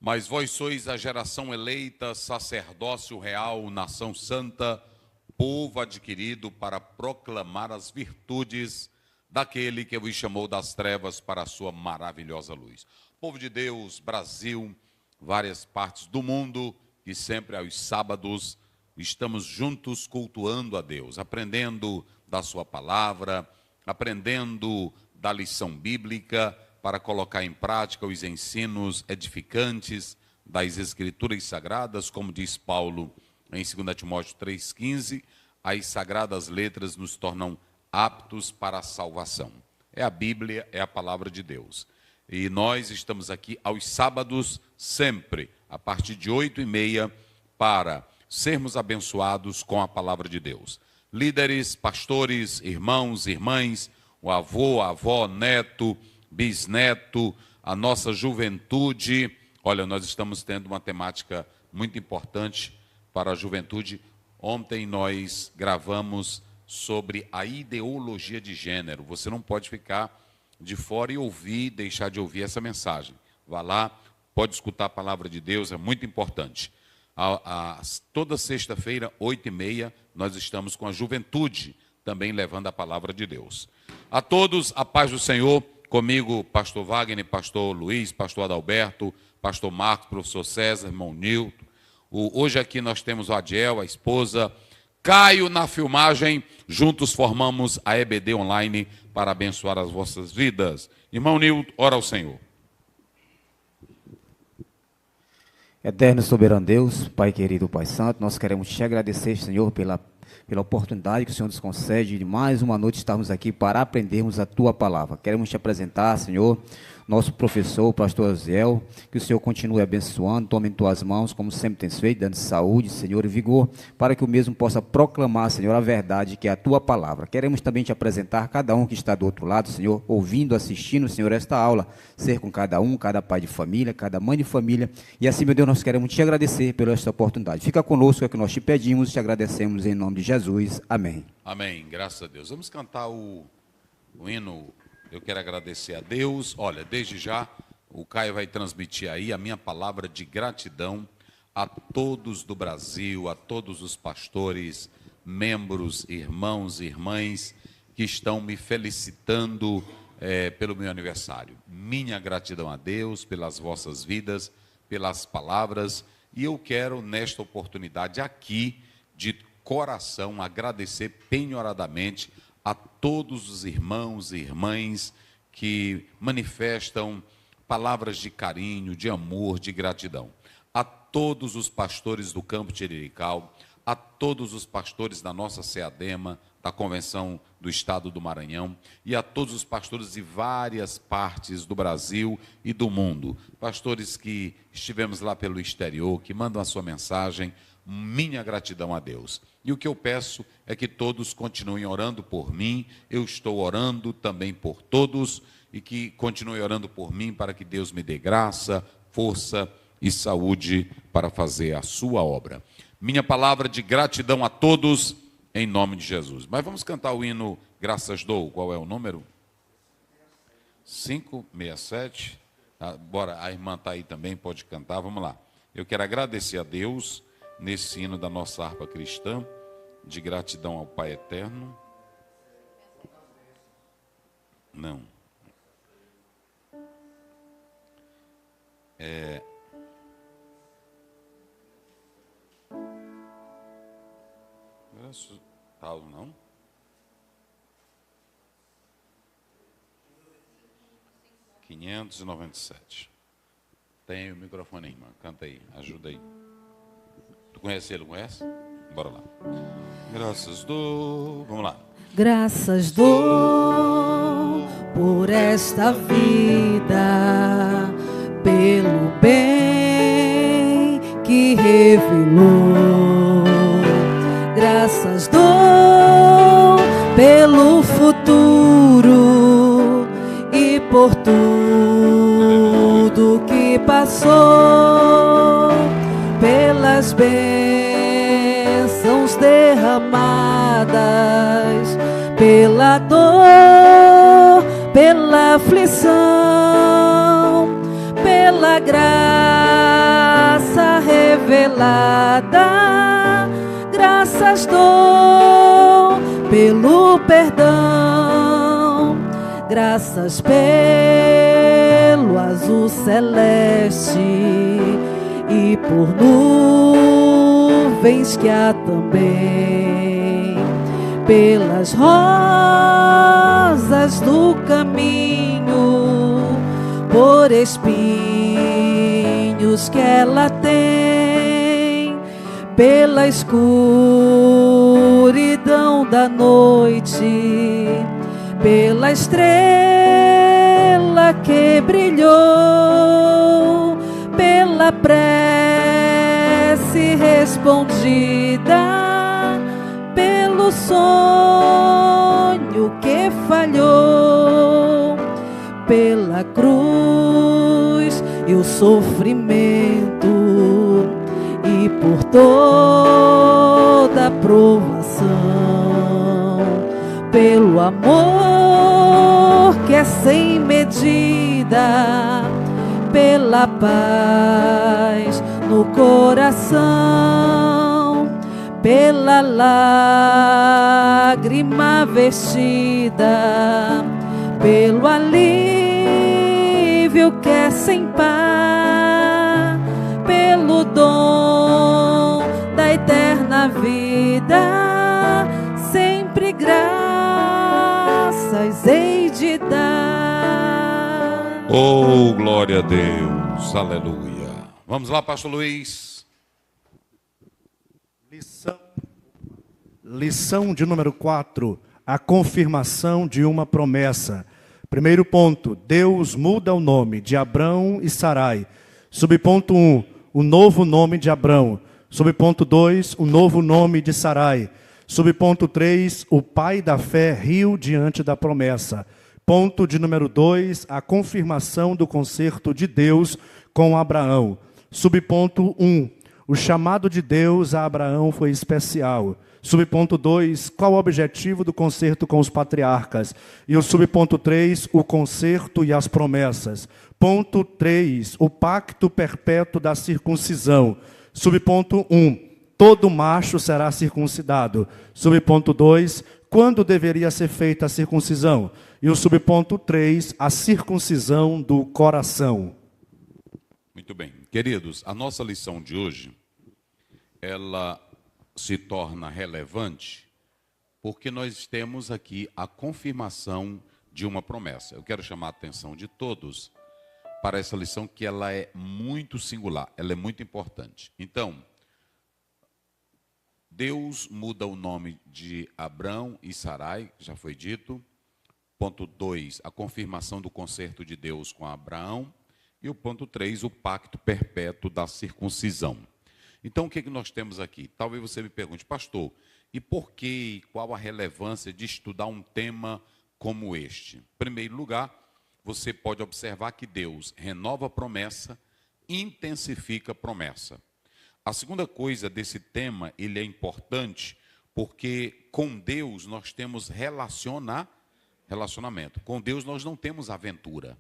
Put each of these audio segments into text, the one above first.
Mas vós sois a geração eleita, sacerdócio real, nação santa, povo adquirido para proclamar as virtudes daquele que vos chamou das trevas para a sua maravilhosa luz. Povo de Deus, Brasil, várias partes do mundo, que sempre aos sábados estamos juntos cultuando a Deus, aprendendo da sua palavra, aprendendo da lição bíblica, para colocar em prática os ensinos edificantes das Escrituras Sagradas, como diz Paulo em 2 Timóteo 3,15, as sagradas letras nos tornam aptos para a salvação. É a Bíblia, é a palavra de Deus. E nós estamos aqui aos sábados, sempre, a partir de 8h30, para sermos abençoados com a palavra de Deus. Líderes, pastores, irmãos, irmãs, o avô, a avó, neto, bisneto, a nossa juventude. Olha, nós estamos tendo uma temática muito importante para a juventude. Ontem nós gravamos sobre a ideologia de gênero. Você não pode ficar de fora e deixar de ouvir essa mensagem. Vá lá, pode escutar a palavra de Deus, é muito importante. Toda sexta-feira, 8h30, nós estamos com a juventude, também levando a palavra de Deus. A todos, a paz do Senhor. Comigo, pastor Wagner, pastor Luiz, pastor Adalberto, pastor Marcos, professor César, irmão Nilton. Hoje aqui nós temos o Adiel, a esposa, Caio na filmagem. Juntos formamos a EBD Online para abençoar as vossas vidas. Irmão Nilton, ora ao Senhor. Eterno e soberano Deus, Pai querido, Pai santo, nós queremos te agradecer, Senhor, pela oportunidade que o Senhor nos concede de mais uma noite estarmos aqui para aprendermos a Tua palavra. Queremos te apresentar, Senhor, nosso professor, o pastor Aziel, que o Senhor continue abençoando, tome em Tuas mãos, como sempre tens feito, dando saúde, Senhor, e vigor, para que o mesmo possa proclamar, Senhor, a verdade que é a Tua palavra. Queremos também te apresentar cada um que está do outro lado, Senhor, ouvindo, assistindo, Senhor, esta aula, ser com cada um, cada pai de família, cada mãe de família, e assim, meu Deus, nós queremos te agradecer pela esta oportunidade. Fica conosco, é o que nós te pedimos, te agradecemos em nome de Jesus. Amém. Amém, graças a Deus. Vamos cantar o hino. Eu quero agradecer a Deus. Olha, desde já, o Caio vai transmitir aí a minha palavra de gratidão a todos do Brasil, a todos os pastores, membros, irmãos e irmãs que estão me felicitando pelo meu aniversário. Minha gratidão a Deus pelas vossas vidas, pelas palavras, e eu quero, nesta oportunidade aqui, de coração, agradecer penhoradamente a todos os irmãos e irmãs que manifestam palavras de carinho, de amor, de gratidão. A todos os pastores do Campo Tirirical, a todos os pastores da nossa CEADEMA, da Convenção do Estado do Maranhão, e a todos os pastores de várias partes do Brasil e do mundo. Pastores que estivemos lá pelo exterior, que mandam a sua mensagem, minha gratidão a Deus. E o que eu peço é que todos continuem orando por mim. Eu estou orando também por todos, e que continuem orando por mim para que Deus me dê graça, força e saúde para fazer a sua obra. Minha palavra de gratidão a todos, em nome de Jesus. Mas vamos cantar o hino Graças Dou. Qual é o número? 567. Bora, a irmã está aí também, pode cantar. Vamos lá. Eu quero agradecer a Deus nesse hino da nossa harpa cristã, de gratidão ao Pai Eterno. Não. Paulo, não? (597) Tem o microfone aí, irmã. Canta aí, ajuda aí. Tu conhece ele, conhece? Bora lá. Graças dou. Vamos lá. Graças dou por esta vida, pelo bem que revelou. Graças dou pelo futuro e por tudo que passou, pelas bênçãos derramadas, pela dor, pela aflição, pela graça revelada, graças dou pelo perdão, graças pelo azul celeste e por nuvens que há também, pelas rosas do caminho, por espinhos que ela tem, pela escuridão da noite, pela estrela que brilhou, pela prece respondida, pelo sonho que falhou, pela cruz e o sofrimento, e por toda a provação, pelo amor que é sem medida, pela paz no coração, pela lágrima vestida, pelo alívio que é sem par, pelo dom da eterna vida, sempre graças hei de dar. Oh, glória a Deus, aleluia. Vamos lá, pastor Luiz. Lição de número 4, a confirmação de uma promessa. Primeiro ponto, Deus muda o nome de Abrão e Sarai. Subponto 1, o novo nome de Abrão. Subponto 2, o novo nome de Sarai. Subponto 3, o pai da fé riu diante da promessa. Ponto de número 2, a confirmação do concerto de Deus com Abraão. Subponto 1, o chamado de Deus a Abraão foi especial. Subponto 2, qual o objetivo do concerto com os patriarcas? E o subponto 3, o concerto e as promessas. Ponto 3, o pacto perpétuo da circuncisão. Subponto 1, todo macho será circuncidado. Subponto 2, quando deveria ser feita a circuncisão? E o subponto 3, a circuncisão do coração. Muito bem. Queridos, a nossa lição de hoje, ela se torna relevante porque nós temos aqui a confirmação de uma promessa. Eu quero chamar a atenção de todos para essa lição, que ela é muito singular, ela é muito importante. Então, Deus muda o nome de Abrão e Sarai, já foi dito. Ponto 2, a confirmação do concerto de Deus com Abraão. E o ponto 3, o pacto perpétuo da circuncisão. Então, o que nós temos aqui? Talvez você me pergunte, pastor, e por que, qual a relevância de estudar um tema como este? Em primeiro lugar, você pode observar que Deus renova a promessa, intensifica a promessa. A segunda coisa desse tema, ele é importante, porque com Deus nós temos relacionamento. Com Deus nós não temos aventura.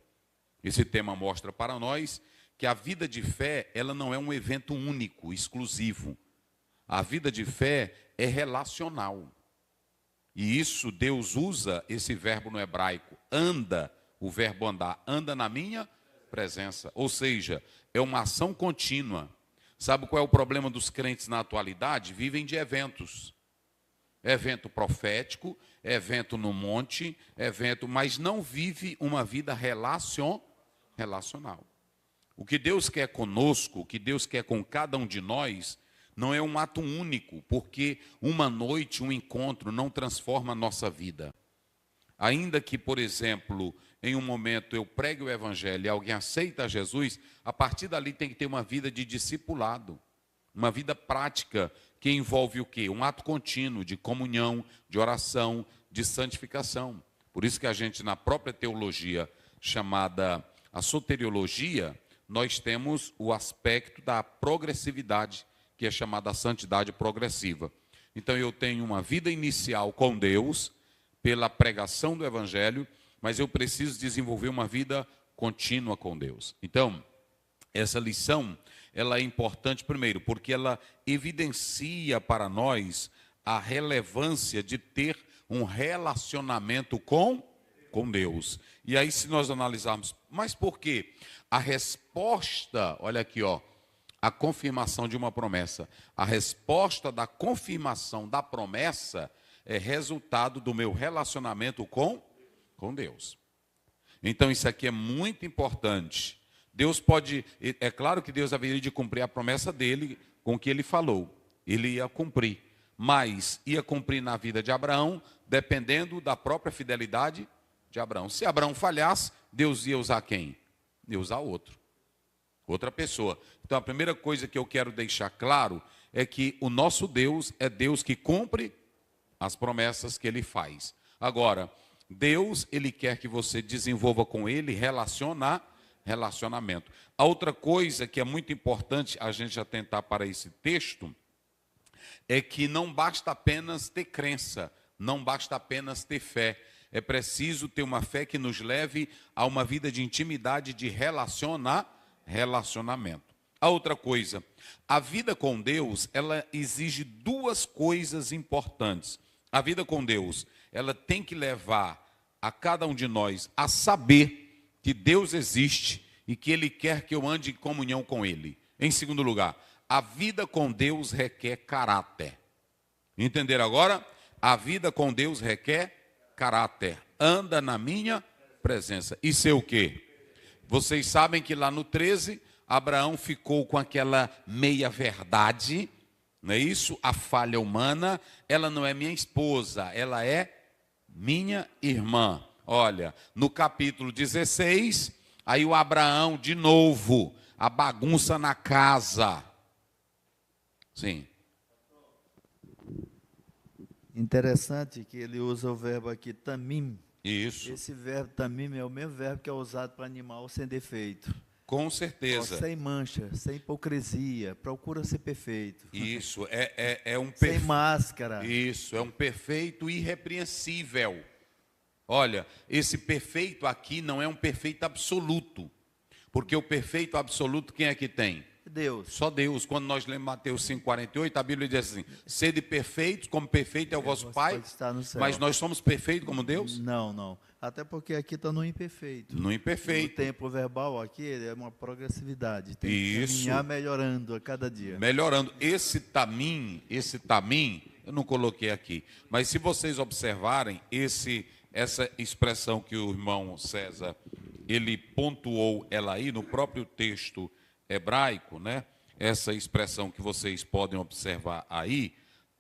Esse tema mostra para nós que a vida de fé, ela não é um evento único, exclusivo. A vida de fé é relacional. E isso, Deus usa esse verbo no hebraico, anda, o verbo andar, anda na minha presença. Ou seja, é uma ação contínua. Sabe qual é o problema dos crentes na atualidade? Vivem de eventos. Evento profético, evento no monte, mas não vive uma vida relacional. O que Deus quer conosco, o que Deus quer com cada um de nós, não é um ato único, porque uma noite, um encontro não transforma a nossa vida. Ainda que, por exemplo, em um momento eu pregue o evangelho e alguém aceita Jesus, a partir dali tem que ter uma vida de discipulado, uma vida prática que envolve o quê? Um ato contínuo de comunhão, de oração, de santificação. Por isso que a gente, na própria teologia chamada a soteriologia, nós temos o aspecto da progressividade, que é chamada a santidade progressiva. Então eu tenho uma vida inicial com Deus, pela pregação do evangelho, mas eu preciso desenvolver uma vida contínua com Deus. Então, essa lição, ela é importante primeiro, porque ela evidencia para nós a relevância de ter um relacionamento com Deus. E aí, se nós analisarmos, mas por quê? A resposta, olha aqui, ó, a confirmação de uma promessa. A resposta da confirmação da promessa é resultado do meu relacionamento com Deus. Então, isso aqui é muito importante. Deus pode, é claro que Deus haveria de cumprir a promessa dele com o que ele falou. Ele ia cumprir, mas ia cumprir na vida de Abraão, dependendo da própria fidelidade de Abraão. Se Abraão falhasse, Deus ia usar quem? Ia usar outra pessoa. Então, a primeira coisa que eu quero deixar claro é que o nosso Deus é Deus que cumpre as promessas que ele faz. Agora, Deus, ele quer que você desenvolva com ele relacionamento. A outra coisa que é muito importante a gente atentar para esse texto é que não basta apenas ter crença, não basta apenas ter fé. É preciso ter uma fé que nos leve a uma vida de intimidade, de relacionamento. A outra coisa, a vida com Deus, ela exige duas coisas importantes. A vida com Deus, ela tem que levar a cada um de nós a saber que Deus existe e que Ele quer que eu ande em comunhão com Ele. Em segundo lugar, a vida com Deus requer caráter. Entenderam agora? A vida com Deus requer caráter. Anda na minha presença. Isso é o quê? Vocês sabem que lá no 13, Abraão ficou com aquela meia-verdade, não é isso? A falha humana. Ela não é minha esposa, ela é minha irmã. Olha, no capítulo 16, aí o Abraão, de novo, a bagunça na casa. Sim. Interessante que ele usa o verbo aqui, tamim. Isso. Esse verbo tamim é o mesmo verbo que é usado para animal sem defeito. Com certeza. Sem mancha, sem hipocrisia, procura ser perfeito. Isso, é um sem máscara. Isso, é um perfeito irrepreensível. Olha, esse perfeito aqui não é um perfeito absoluto. Porque o perfeito absoluto, quem é que tem? Deus. Só Deus. Quando nós lemos Mateus 5,48, a Bíblia diz assim: sede perfeitos, como perfeito é o vosso Pai. Mas nós somos perfeitos como Deus? Não. Até porque aqui está no imperfeito. No imperfeito. O tempo verbal aqui é uma progressividade. Tem que caminhar melhorando a cada dia. Melhorando. Esse tamim, eu não coloquei aqui. Mas se vocês observarem, essa expressão que o irmão César, ele pontuou ela aí no próprio texto hebraico, né? Essa expressão que vocês podem observar aí,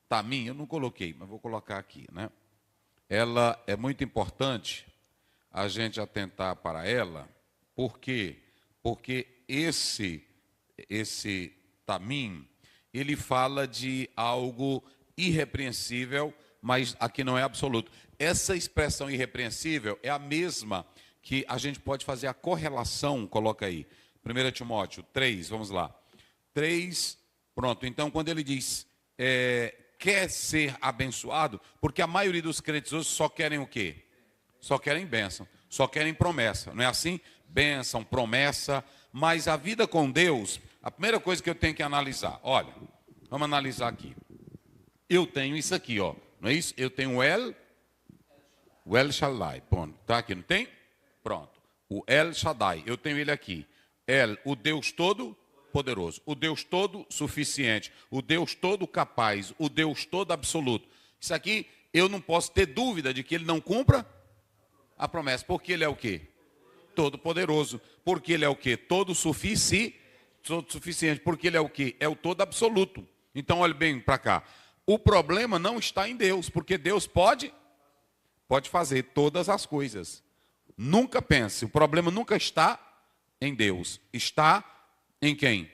tamim, eu não coloquei, mas vou colocar aqui, né? Ela é muito importante a gente atentar para ela, por quê? Porque esse tamim, ele fala de algo irrepreensível, mas aqui não é absoluto. Essa expressão irrepreensível é a mesma que a gente pode fazer a correlação, coloca aí, 1 Timóteo 3, vamos lá. 3, pronto. Então, quando ele diz, quer ser abençoado, porque a maioria dos crentes hoje só querem o quê? Só querem bênção, só querem promessa. Não é assim? Bênção, promessa. Mas a vida com Deus, a primeira coisa que eu tenho que analisar, olha, vamos analisar aqui. Eu tenho isso aqui, ó. Não é isso? Eu tenho o El Shaddai. Ponto. Tá aqui, não tem? Pronto. O El Shaddai, eu tenho ele aqui. El, o Deus todo-poderoso, o Deus todo-suficiente, o Deus todo-capaz, o Deus todo-absoluto. Isso aqui, eu não posso ter dúvida de que ele não cumpra a promessa. Porque ele é o quê? Todo-poderoso. Porque ele é o quê? Todo-suficiente. Porque ele é o quê? É o todo-absoluto. Então, olhe bem para cá. O problema não está em Deus, porque Deus pode fazer todas as coisas. Nunca pense, o problema nunca está em Deus, está em quem?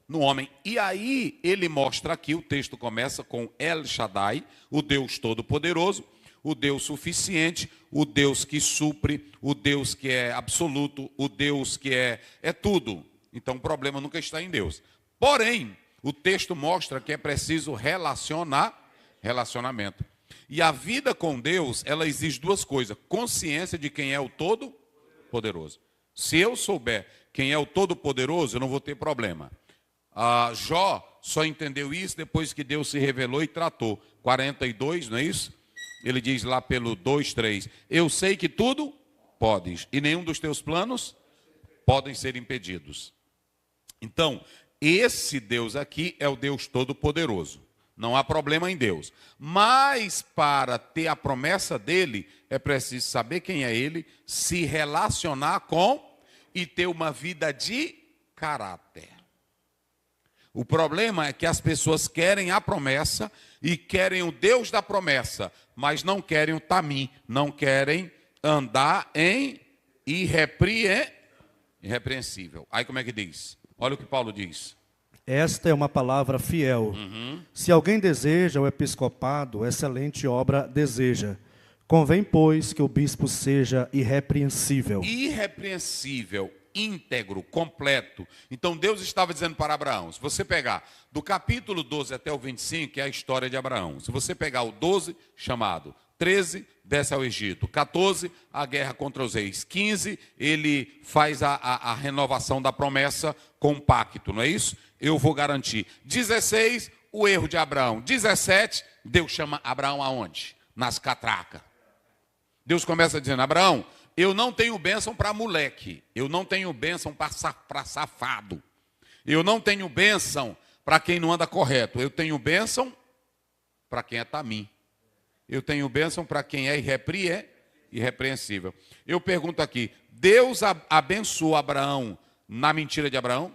No homem. E aí ele mostra aqui, o texto começa com El Shaddai, o Deus todo-poderoso, o Deus suficiente, o Deus que supre, o Deus que é absoluto, o Deus que é tudo. Então o problema nunca está em Deus. Porém, o texto mostra que é preciso relacionamento. E a vida com Deus, ela exige duas coisas: consciência de quem é o Todo-Poderoso. Se eu souber quem é o Todo-Poderoso, eu não vou ter problema. Jó só entendeu isso depois que Deus se revelou e tratou. 42, não é isso? Ele diz lá pelo 2, 3, eu sei que tudo podes, e nenhum dos teus planos podem ser impedidos. Então, esse Deus aqui é o Deus Todo-Poderoso. Não há problema em Deus. Mas para ter a promessa dele, é preciso saber quem é ele, se relacionar com e ter uma vida de caráter. O problema é que as pessoas querem a promessa e querem o Deus da promessa, mas não querem o Tamim, não querem andar em irrepreensível. Aí como é que diz? Olha o que Paulo diz. Esta é uma palavra fiel. Se alguém deseja o episcopado, excelente obra deseja. Convém, pois, que o bispo seja irrepreensível. Irrepreensível, íntegro, completo. Então Deus estava dizendo para Abraão, se você pegar do capítulo 12 até o 25, que é a história de Abraão. Se você pegar o 12, chamado 13, desce ao Egito. 14, a guerra contra os reis. 15, ele faz a renovação da promessa com um pacto, não é isso? Eu vou garantir. 16, o erro de Abraão. 17, Deus chama Abraão aonde? Nas catracas. Deus começa dizendo, Abraão, eu não tenho bênção para moleque. Eu não tenho bênção para safado. Eu não tenho bênção para quem não anda correto. Eu tenho bênção para quem é Tamim. Eu tenho bênção para quem é irrepreensível. Eu pergunto aqui, Deus abençoou Abraão na mentira de Abraão?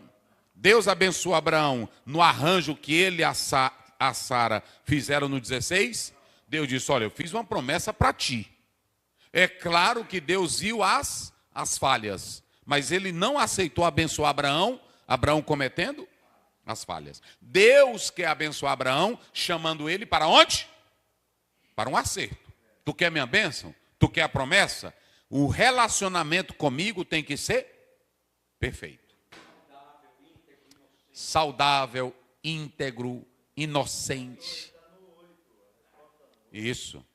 Deus abençoou Abraão no arranjo que ele e a Sara fizeram no 16? Deus disse, olha, eu fiz uma promessa para ti. É claro que Deus viu as falhas, mas ele não aceitou abençoar Abraão cometendo as falhas. Deus quer abençoar Abraão, chamando ele para onde? Para um acerto. Tu quer minha bênção? Tu quer a promessa? O relacionamento comigo tem que ser perfeito. Saudável, íntegro, inocente. Isso.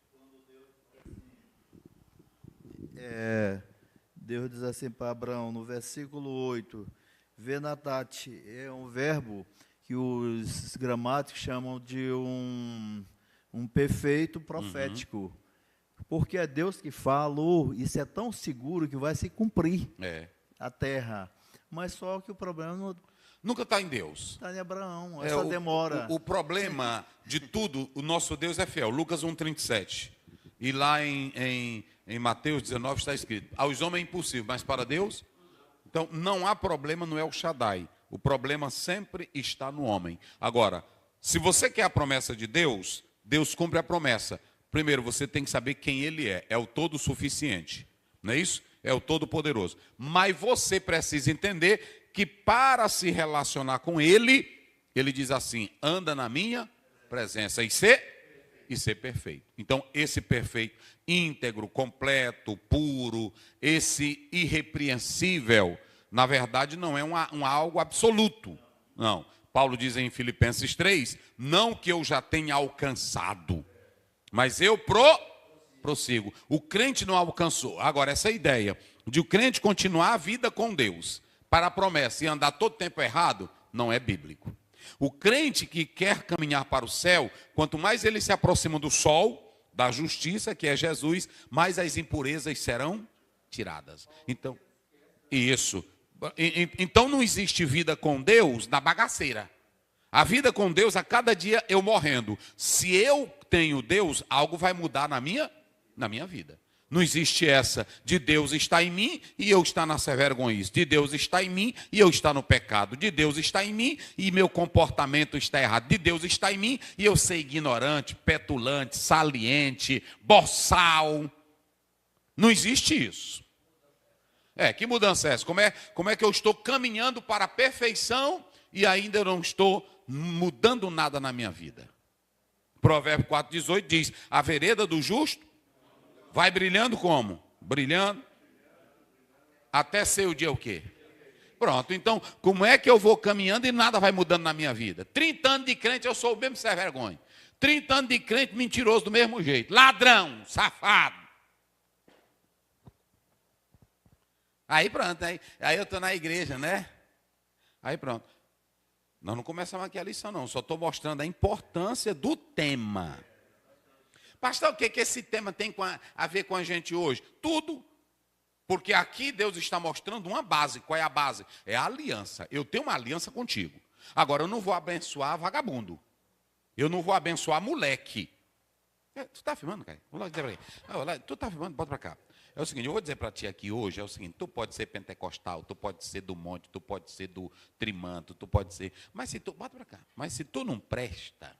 Deus diz assim para Abraão, no versículo 8, Venatat é um verbo que os gramáticos chamam de um perfeito profético. Porque é Deus que falou, isso é tão seguro que vai se cumprir a terra. Mas só que o problema nunca está em Deus. Está em Abraão, essa demora. O problema de tudo, o nosso Deus é fiel. Lucas 1,37. E lá em Mateus 19 está escrito, aos homens é impossível, mas para Deus? Então, não há problema no El Shaddai. O problema sempre está no homem. Agora, se você quer a promessa de Deus, Deus cumpre a promessa. Primeiro, você tem que saber quem Ele é. É o todo-suficiente. Não é isso? É o todo-poderoso. Mas você precisa entender que para se relacionar com Ele, Ele diz assim, anda na minha presença e ser perfeito. Então, esse perfeito, íntegro, completo, puro, esse irrepreensível, na verdade, não é algo absoluto. Não. Paulo diz em Filipenses 3, não que eu já tenha alcançado, mas eu prossigo. O crente não alcançou. Agora, essa ideia de o crente continuar a vida com Deus para a promessa e andar todo tempo errado, não é bíblico. O crente que quer caminhar para o céu, quanto mais ele se aproxima do sol, da justiça, que é Jesus, mais as impurezas serão tiradas. Então, isso. Então não existe vida com Deus na bagaceira. A vida com Deus, a cada dia eu morrendo. Se eu tenho Deus, algo vai mudar na minha vida. Não existe essa de Deus está em mim e eu estar na vergonhice. De Deus está em mim e eu estar no pecado. De Deus está em mim e meu comportamento está errado. De Deus está em mim e eu ser ignorante, petulante, saliente, boçal. Não existe isso. Que mudança é essa? Como é que eu estou caminhando para a perfeição e ainda eu não estou mudando nada na minha vida? Provérbio 4,18 diz, a vereda do justo vai brilhando como? Brilhando. Até ser o dia o quê? Pronto, então, como é que eu vou caminhando e nada vai mudando na minha vida? 30 anos de crente, eu sou o mesmo sem vergonha. 30 anos de crente, mentiroso do mesmo jeito. Ladrão, safado. Aí pronto, aí eu estou na igreja, né? Aí pronto. Nós não começamos aqui a lição, não. Só estou mostrando a importância do tema. Pastor, o que esse tema tem a ver com a gente hoje? Tudo. Porque aqui Deus está mostrando uma base. Qual é a base? É a aliança. Eu tenho uma aliança contigo. Agora, eu não vou abençoar vagabundo. Eu não vou abençoar moleque. Tu está filmando, cara? Vou lá dizer para ele. Tu está filmando? Bota para cá. É o seguinte, eu vou dizer para ti aqui hoje, é o seguinte, tu pode ser pentecostal, tu pode ser do monte, tu pode ser do trimanto, tu pode ser... Mas se tu... Bota para cá. Mas se tu não presta,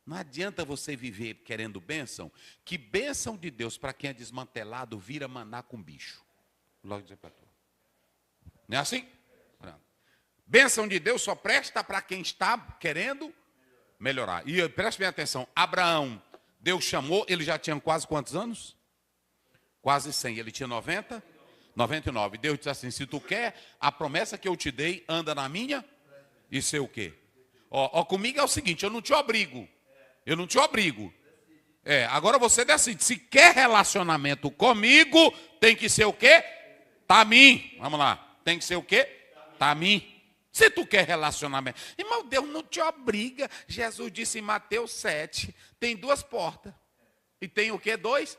não adianta você viver querendo bênção, que bênção de Deus para quem é desmantelado vira maná com bicho. Vou logo dizer para tu. Não é assim? Pronto. Bênção de Deus só presta para quem está querendo melhorar. E preste bem atenção, Abraão, Deus chamou, ele já tinha quase quantos anos? Quase 100. Ele tinha 90? 99. Deus disse assim, se tu quer, a promessa que eu te dei, anda na minha, e sei o quê? Ó, comigo é o seguinte, eu não te obrigo. Eu não te obrigo. Agora você decide, se quer relacionamento comigo, tem que ser o quê? Tá mim. Vamos lá. Tem que ser o quê? Tá mim. Se tu quer relacionamento. Irmão, Deus não te obriga. Jesus disse em Mateus 7, tem 2 portas. E tem o quê? 2?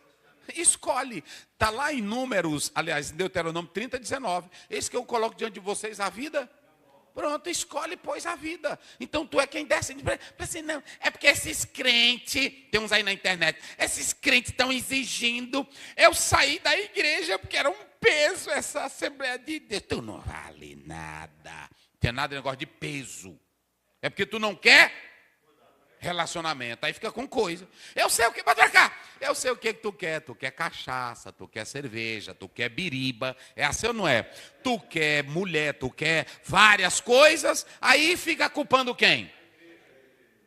Escolhe. Está lá em Números, aliás, em Deuteronômio 30, 19. Eis que eu coloco diante de vocês a vida. Pronto, escolhe, pois, a vida. Então, tu é quem decide. Assim, não, é porque esses crentes, tem uns aí na internet, esses crentes estão exigindo eu sair da igreja, porque era um peso essa Assembleia de Deus. Tu não vale nada. Não tem nada de negócio de peso. É porque tu não quer relacionamento, aí fica com coisa. Eu sei o que, bota pra cá. Eu sei o que tu quer. Tu quer cachaça, tu quer cerveja, tu quer biriba. É assim ou não é? Tu quer mulher, tu quer várias coisas, aí fica culpando quem?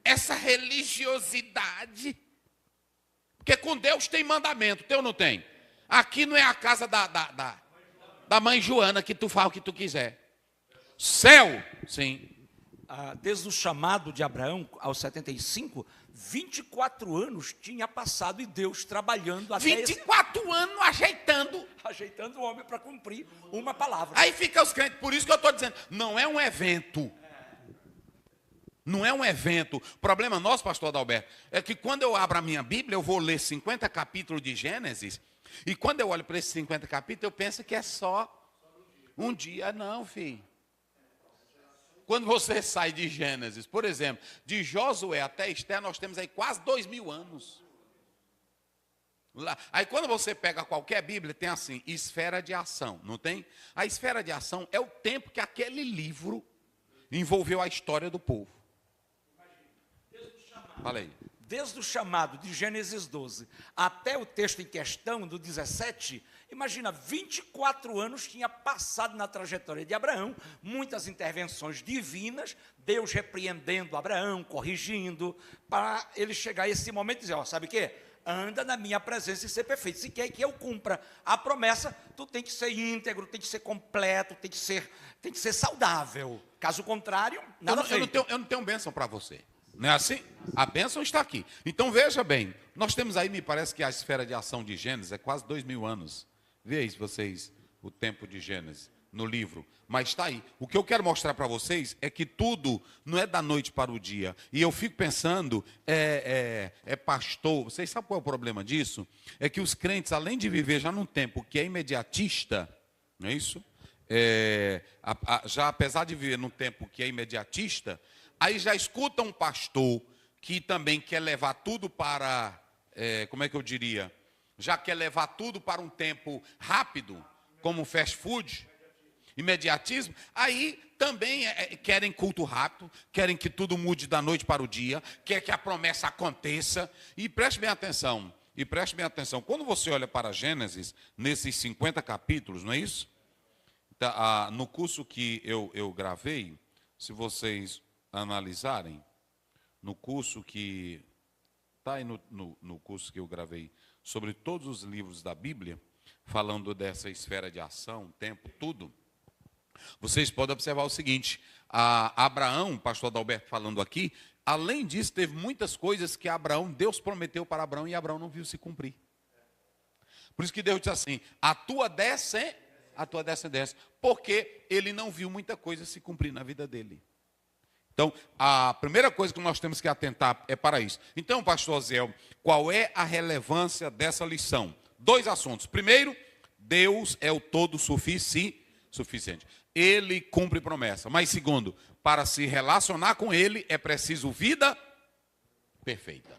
Essa religiosidade. Porque com Deus tem mandamento, teu não tem? Aqui não é a casa da mãe Joana que tu fala o que tu quiser. Céu, sim. Desde o chamado de Abraão aos 75, 24 anos tinha passado e Deus trabalhando até 24 anos ajeitando o homem para cumprir uma palavra. Aí fica os crentes, por isso que eu estou dizendo, não é um evento. Não é um evento. O problema nosso, pastor Adalberto, é que quando eu abro a minha Bíblia, eu vou ler 50 capítulos de Gênesis, e quando eu olho para esses 50 capítulos, eu penso que é só um dia. Não, filho. Quando você sai de Gênesis, por exemplo, de Josué até Esther, nós temos aí quase 2000 anos. Aí quando você pega qualquer Bíblia, tem assim, esfera de ação, não tem? A esfera de ação é o tempo que aquele livro envolveu a história do povo. Fala aí. Desde o chamado de Gênesis 12 até o texto em questão, do 17, imagina, 24 anos tinha passado na trajetória de Abraão, muitas intervenções divinas, Deus repreendendo Abraão, corrigindo, para ele chegar a esse momento e dizer, sabe o quê? Anda na minha presença e ser perfeito. Se quer que eu cumpra a promessa, tu tem que ser íntegro, tem que ser completo, tem que ser saudável. Caso contrário, nada feito. Eu não tenho bênção para você. Não é assim? A bênção está aqui. Então, veja bem, nós temos aí, me parece que a esfera de ação de Gênesis é quase 2000 anos. Vê aí, vocês, o tempo de Gênesis no livro. Mas está aí. O que eu quero mostrar para vocês é que tudo não é da noite para o dia. E eu fico pensando, pastor, vocês sabem qual é o problema disso? É que os crentes, além de viver já num tempo que é imediatista, não é isso? Já apesar de viver num tempo que é imediatista, aí já escuta um pastor que também quer levar tudo para, como é que eu diria? Já quer levar tudo para um tempo rápido, como fast food, imediatismo. Aí também querem culto rápido, querem que tudo mude da noite para o dia, quer que a promessa aconteça. E preste bem atenção, quando você olha para Gênesis, nesses 50 capítulos, não é isso? No curso que eu gravei, se vocês analisarem, no curso que está aí no curso que eu gravei sobre todos os livros da Bíblia, falando dessa esfera de ação, tempo, tudo, vocês podem observar o seguinte, Abraão, o pastor Adalberto falando aqui, além disso, teve muitas coisas que Deus prometeu para Abraão e Abraão não viu se cumprir. Por isso que Deus disse assim, a tua a tua descendência. Porque ele não viu muita coisa se cumprir na vida dele. Então, a primeira coisa que nós temos que atentar é para isso. Então, pastor Zé, qual é a relevância dessa lição? 2 assuntos. Primeiro, Deus é o todo suficiente. Ele cumpre promessa. Mas segundo, para se relacionar com ele é preciso vida perfeita.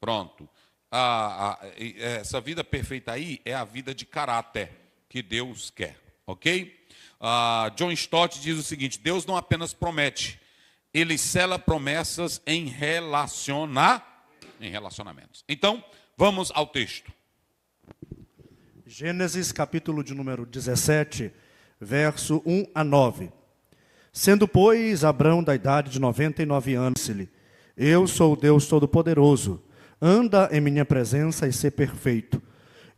Pronto. Essa vida perfeita aí é a vida de caráter que Deus quer. Ok? John Stott diz o seguinte: Deus não apenas promete, ele sela promessas em relacionamentos. Então, vamos ao texto. Gênesis, capítulo de número 17, verso 1 a 9. Sendo, pois, Abrão da idade de 99 anos, disse-lhe: Eu sou o Deus Todo-Poderoso, anda em minha presença e ser perfeito.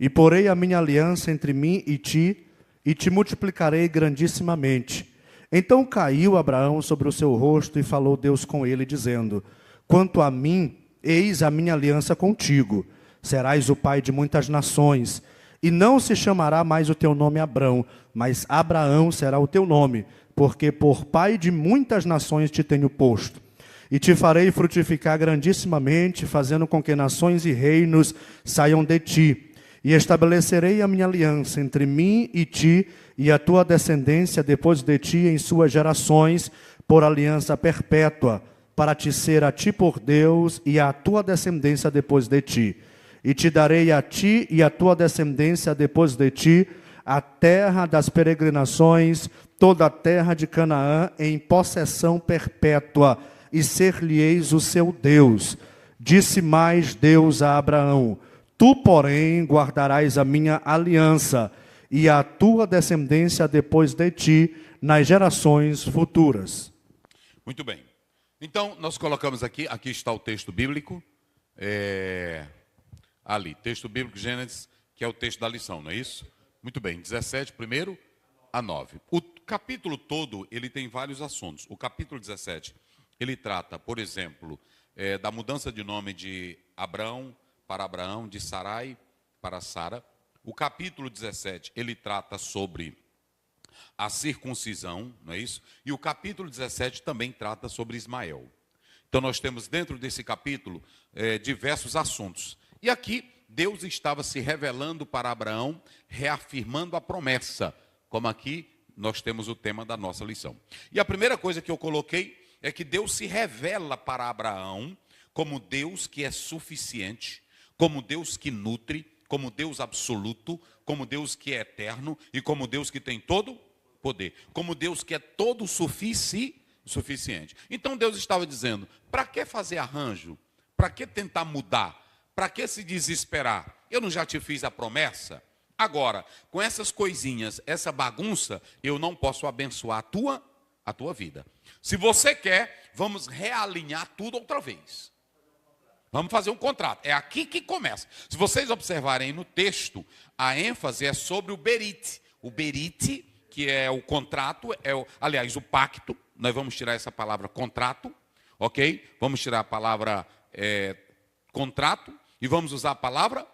E porei a minha aliança entre mim e te multiplicarei grandissimamente. Então caiu Abraão sobre o seu rosto e falou Deus com ele, dizendo: Quanto a mim, eis a minha aliança contigo. Serás o pai de muitas nações. E não se chamará mais o teu nome Abrão, mas Abraão será o teu nome, porque por pai de muitas nações te tenho posto. E te farei frutificar grandissimamente, fazendo com que nações e reinos saiam de ti. E estabelecerei a minha aliança entre mim e ti, e a tua descendência depois de ti em suas gerações, por aliança perpétua, para te ser a ti por Deus, e a tua descendência depois de ti. E te darei a ti e a tua descendência depois de ti, a terra das peregrinações, toda a terra de Canaã, em possessão perpétua, e ser-lhe-eis o seu Deus. Disse mais Deus a Abraão: Tu, porém, guardarás a minha aliança, e a tua descendência depois de ti, nas gerações futuras. Muito bem. Então, nós colocamos aqui está o texto bíblico, ali, texto bíblico, Gênesis, que é o texto da lição, não é isso? Muito bem, 17, 1 a 9. O capítulo todo, ele tem vários assuntos. O capítulo 17, ele trata, por exemplo, da mudança de nome de Abrão para Abraão, de Sarai para Sara. O capítulo 17, ele trata sobre a circuncisão, não é isso? E o capítulo 17 também trata sobre Ismael. Então nós temos dentro desse capítulo diversos assuntos. E aqui Deus estava se revelando para Abraão, reafirmando a promessa, como aqui nós temos o tema da nossa lição. E a primeira coisa que eu coloquei é que Deus se revela para Abraão como Deus que é suficiente, como Deus que nutre, como Deus absoluto, como Deus que é eterno e como Deus que tem todo poder, como Deus que é todo suficiente. Então Deus estava dizendo: para que fazer arranjo? Para que tentar mudar? Para que se desesperar? Eu não já te fiz a promessa? Agora, com essas coisinhas, essa bagunça, eu não posso abençoar a tua vida. Se você quer, vamos realinhar tudo outra vez. Vamos fazer um contrato. É aqui que começa. Se vocês observarem no texto, a ênfase é sobre o berite. O berite, que é o contrato, aliás, o pacto. Nós vamos tirar essa palavra contrato, ok? Vamos tirar a palavra contrato e vamos usar a palavra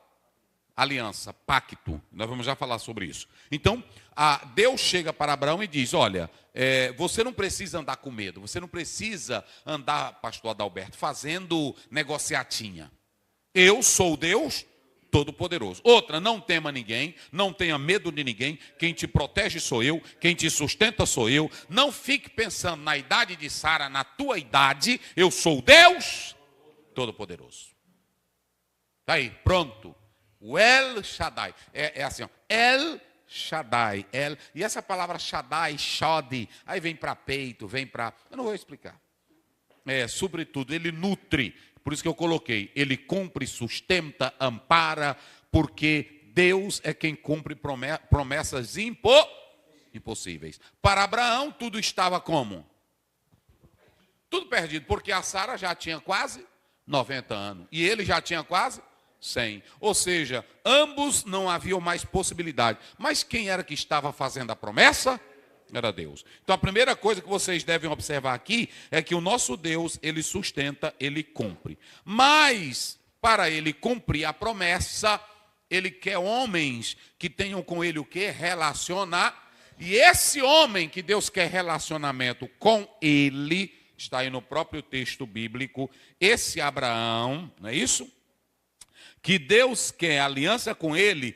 aliança, pacto. Nós vamos já falar sobre isso. Então, Deus chega para Abraão e diz: olha, você não precisa andar com medo, você não precisa andar, pastor Adalberto, fazendo negociatinha. Eu sou Deus Todo-Poderoso. Outra, não tema ninguém, não tenha medo de ninguém, quem te protege sou eu, quem te sustenta sou eu. Não fique pensando na idade de Sara, na tua idade, eu sou Deus Todo-Poderoso. Está aí, pronto. O El Shaddai, é assim, ó, El Shaddai, e essa palavra Shaddai, Shodi, aí vem para peito, vem para, eu não vou explicar. Sobretudo, ele nutre, por isso que eu coloquei, ele cumpre, sustenta, ampara, porque Deus é quem cumpre promessas impossíveis. Para Abraão, tudo estava como? Tudo perdido, porque a Sara já tinha quase 90 anos, e ele já tinha quase 100. Ou seja, ambos não haviam mais possibilidade. Mas quem era que estava fazendo a promessa? Era Deus. Então a primeira coisa que vocês devem observar aqui é que o nosso Deus, ele sustenta, ele cumpre. Mas para ele cumprir a promessa, ele quer homens que tenham com ele o quê? Relacionar. E esse homem que Deus quer relacionamento com ele, está aí no próprio texto bíblico, esse Abraão, não é isso? Que Deus quer aliança com ele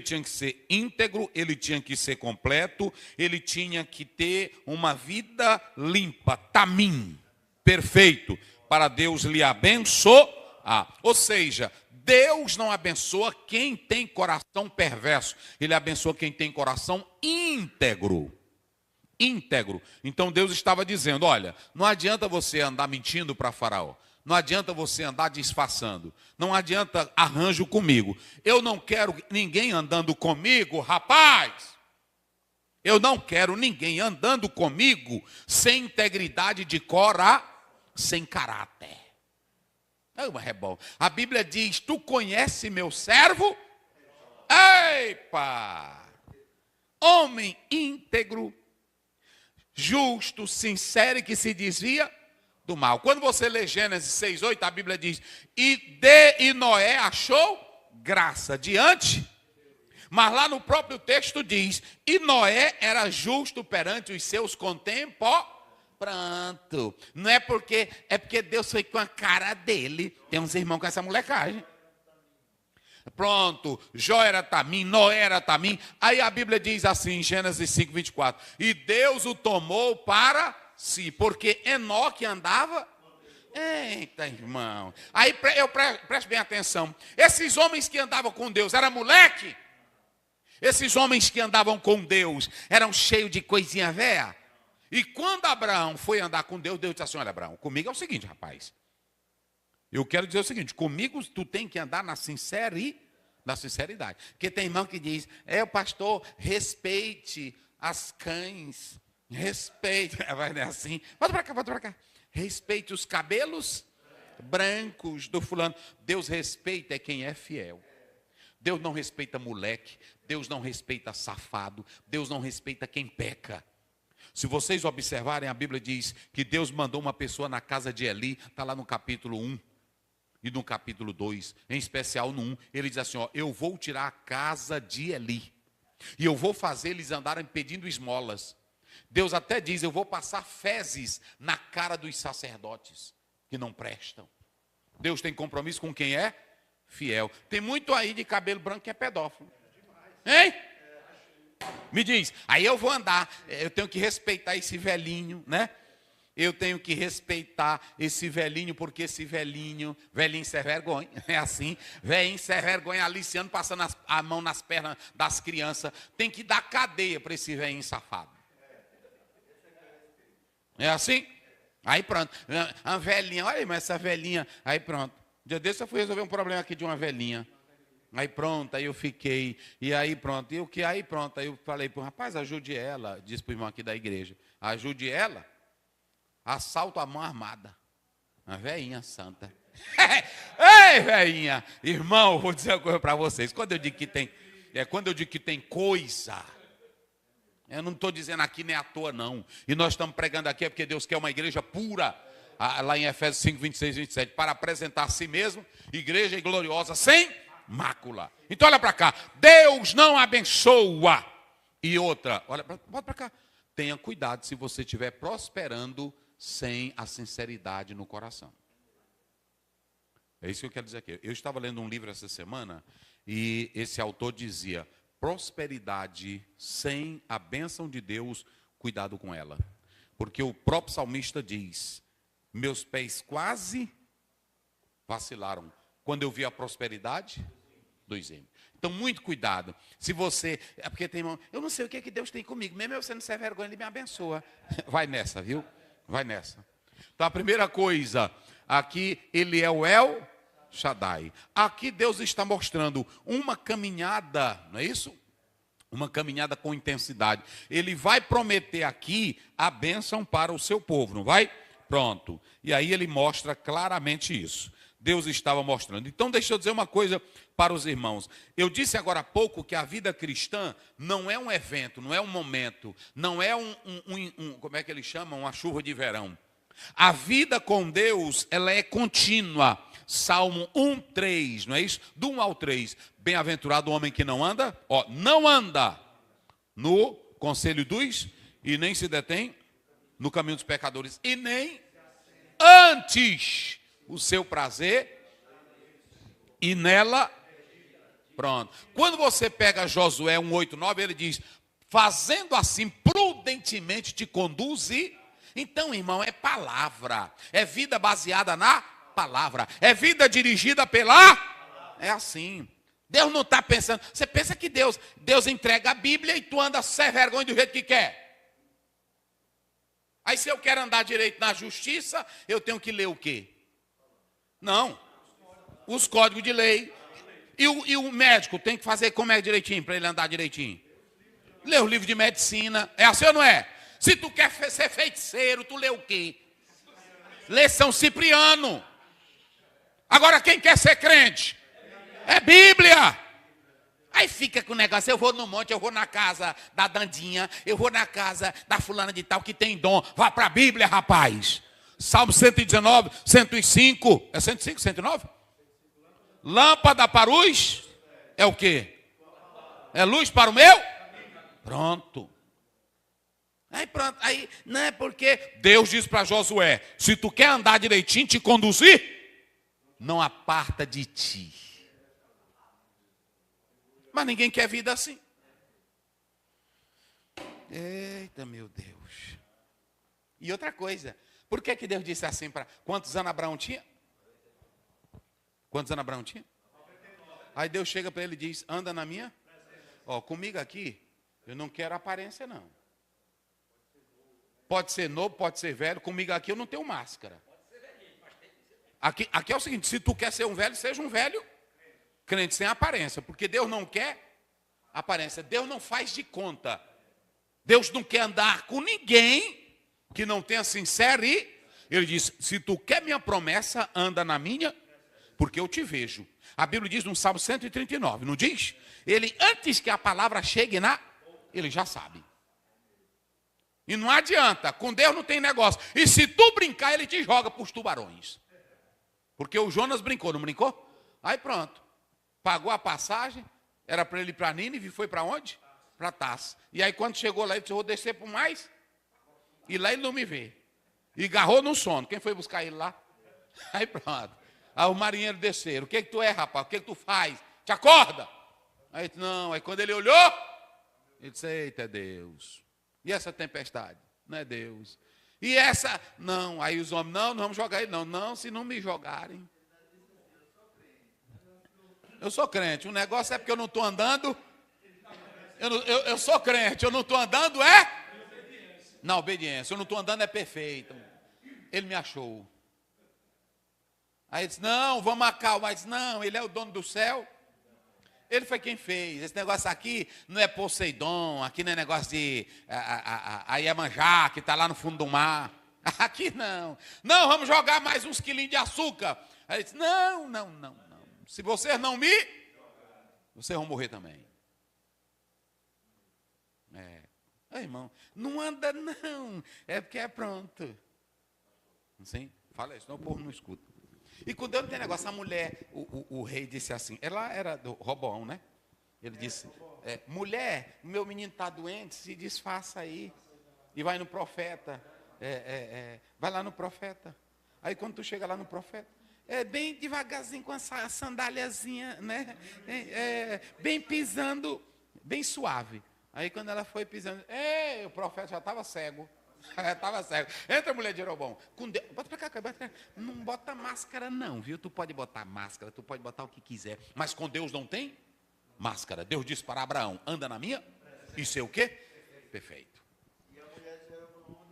tinha que ser íntegro, ele tinha que ser completo, ele tinha que ter uma vida limpa, tamim, perfeito, para Deus lhe abençoar. Ou seja, Deus não abençoa quem tem coração perverso, ele abençoa quem tem coração íntegro. Íntegro. Então Deus estava dizendo, olha, não adianta você andar mentindo para Faraó. Não adianta você andar disfarçando. Não adianta arranjo comigo. Eu não quero ninguém andando comigo, rapaz. Eu não quero ninguém andando comigo sem integridade de sem caráter. É bom. A Bíblia diz, tu conhece meu servo? Eipa! Homem íntegro, justo, sincero e que se desvia do mal. Quando você lê Gênesis 6:8, a Bíblia diz, e Noé achou graça diante, mas lá no próprio texto diz, e Noé era justo perante os seus contemporâneos. Não é porque Deus foi com a cara dele. Tem uns irmãos com essa molecagem. Pronto, Jó era tamim, Noé era tamim. Aí a Bíblia diz assim, em Gênesis 5:24, e Deus o tomou para si, porque Enoque andava. Eita, irmão. Aí preste bem atenção. Esses homens que andavam com Deus eram moleque. Esses homens que andavam com Deus eram cheios de coisinha véia. E quando Abraão foi andar com Deus, Deus disse assim, olha Abraão, comigo é o seguinte, rapaz. Eu quero dizer o seguinte, comigo tu tem que andar na sinceridade. Porque tem irmão que diz, pastor, respeite as cães. Respeite, vai assim, volta para cá. Respeite os cabelos brancos do fulano. Deus respeita quem é fiel. Deus não respeita moleque. Deus não respeita safado. Deus não respeita quem peca. Se vocês observarem, a Bíblia diz que Deus mandou uma pessoa na casa de Eli, está lá no capítulo 1 e no capítulo 2, em especial no 1, ele diz assim, eu vou tirar a casa de Eli e eu vou fazer eles andarem pedindo esmolas. Deus até diz, eu vou passar fezes na cara dos sacerdotes que não prestam. Deus tem compromisso com quem é fiel. Tem muito aí de cabelo branco que é pedófilo. Hein? Me diz, aí eu vou andar, eu tenho que respeitar esse velhinho, né? Eu tenho que respeitar esse velhinho, porque esse velhinho sem vergonha, é assim, velhinho sem vergonha, aliciando, passando a mão nas pernas das crianças, tem que dar cadeia para esse velhinho safado. É assim? Aí pronto, a velhinha, olha aí, mas essa velhinha, aí pronto. Um dia desse eu fui resolver um problema aqui de uma velhinha. Aí pronto, aí eu fiquei, e aí pronto, aí pronto, aí eu falei para o rapaz, ajude ela, disse para o irmão aqui da igreja, ajude ela, assalto à mão armada, uma velhinha santa. Ei, velhinha, irmão, vou dizer uma coisa para vocês, quando eu digo que tem coisa, eu não estou dizendo aqui nem à toa não, e nós estamos pregando aqui é porque Deus quer uma igreja pura, lá em Efésios 5, 26 e 27, para apresentar a si mesmo, igreja gloriosa, sem mácula. Então olha para cá, Deus não abençoa. E outra, bota para cá, tenha cuidado se você estiver prosperando sem a sinceridade no coração. É isso que eu quero dizer aqui. Eu estava lendo um livro essa semana e esse autor dizia, prosperidade sem a bênção de Deus, cuidado com ela. Porque o próprio salmista diz, meus pés quase vacilaram quando eu vi a prosperidade do exemplo. Então, muito cuidado. Se você... porque tem irmão, eu não sei o que Deus tem comigo. Mesmo eu sendo sem vergonha, Ele me abençoa. Vai nessa, viu? Vai nessa. Então, a primeira coisa, aqui, Ele é o El Shaddai. Aqui Deus está mostrando uma caminhada, não é isso? Uma caminhada com intensidade. Ele vai prometer aqui a bênção para o seu povo, não vai? Pronto. E aí Ele mostra claramente isso. Deus estava mostrando. Então, deixa eu dizer uma coisa para os irmãos. Eu disse agora há pouco que a vida cristã não é um evento, não é um momento, não é como é que eles chamam? Uma chuva de verão. A vida com Deus, ela é contínua. Salmo 1:3, não é isso? Do 1 ao 3. Bem-aventurado o homem que não anda, não anda no conselho dos, e nem se detém no caminho dos pecadores, e nem antes o seu prazer, e nela, pronto. Quando você pega Josué 1:8-9, ele diz, fazendo assim prudentemente te conduze. Então, irmão, é palavra, é vida baseada na palavra, é vida dirigida pela, é assim. Deus não está pensando, você pensa que Deus entrega a Bíblia e tu anda sem vergonha do jeito que quer. Aí se eu quero andar direito na justiça, eu tenho que ler o quê? Não, os códigos de lei. E o médico tem que fazer como é direitinho, para ele andar direitinho? Lê o livro de medicina, é assim ou não é? Se tu quer ser feiticeiro, tu lê o quê? Lê São Cipriano. Agora quem quer ser crente? É Bíblia. Aí fica com o negócio, eu vou no monte, eu vou na casa da Dandinha, eu vou na casa da fulana de tal que tem dom. Vá para a Bíblia, rapaz. Salmo 119, 105. É 105, 109? Lâmpada para os, é o quê? É luz para o meu? Pronto. Aí pronto, aí não é porque Deus diz para Josué, se tu quer andar direitinho, te conduzir, não aparta de ti. Mas ninguém quer vida assim. Eita, meu Deus. E outra coisa, por que Deus disse assim para... Quantos anos Abraão tinha? Quantos anos Abraão tinha? Aí Deus chega para ele e diz, anda na minha? Comigo aqui, eu não quero aparência não. Pode ser novo, pode ser velho, comigo aqui eu não tenho máscara. Aqui é o seguinte, se tu quer ser um velho, seja um velho crente sem aparência, porque Deus não quer aparência, Deus não faz de conta. Deus não quer andar com ninguém que não tenha sincero e ele diz, se tu quer minha promessa, anda na minha, porque eu te vejo. A Bíblia diz no Salmo 139, não diz? Ele, antes que a palavra chegue ele já sabe. E não adianta, com Deus não tem negócio. E se tu brincar, ele te joga para os tubarões. Porque o Jonas brincou, não brincou? Aí pronto. Pagou a passagem, era para ele ir para Nínive, foi para onde? Para Tarso. E aí quando chegou lá, ele disse, eu vou descer para o mais. E lá ele não me vê. E agarrou no sono. Quem foi buscar ele lá? Aí pronto. Aí o marinheiro desceram. O que tu é, rapaz? O que tu faz? Te acorda? Aí disse, não. Aí quando ele olhou, ele disse, eita, é Deus. E essa tempestade? Não é Deus. E essa? Não. Aí os homens, não vamos jogar ele. Não, se não me jogarem. Eu sou crente. O negócio é porque eu não estou andando. Eu sou crente. Eu não estou andando na obediência. Eu não estou andando é perfeito. Ele me achou. Aí ele disse, não, vamos acalmar. Ele disse, não, ele é o dono do céu. Ele foi quem fez. Esse negócio aqui não é Poseidon, aqui não é negócio de a Iemanjá, que está lá no fundo do mar. Aqui não. Não, vamos jogar mais uns quilinhos de açúcar. Aí ele disse, não. Se vocês não vocês vão morrer também. Irmão, não anda não. É porque é pronto. Assim? Fala isso, senão o povo não escuta. E com Deus não tem negócio. A mulher, o rei disse assim, ela era do Roboão, né? Ele disse, mulher, meu menino está doente, se desfaça aí. E vai no profeta. Vai lá no profeta. Aí quando tu chega lá no profeta, bem devagarzinho com essa sandáliazinha, né? Bem pisando, bem suave. Aí quando ela foi pisando, o profeta já estava cego. Estava cego. Entra, mulher de Jeroboão. Com Deus, bota pra cá, bota pra cá. Não bota máscara não, viu? Tu pode botar máscara, tu pode botar o que quiser. Mas com Deus não tem máscara. Deus disse para Abraão, anda na minha. Isso é o quê? Perfeito. E a mulher de Jeroboão,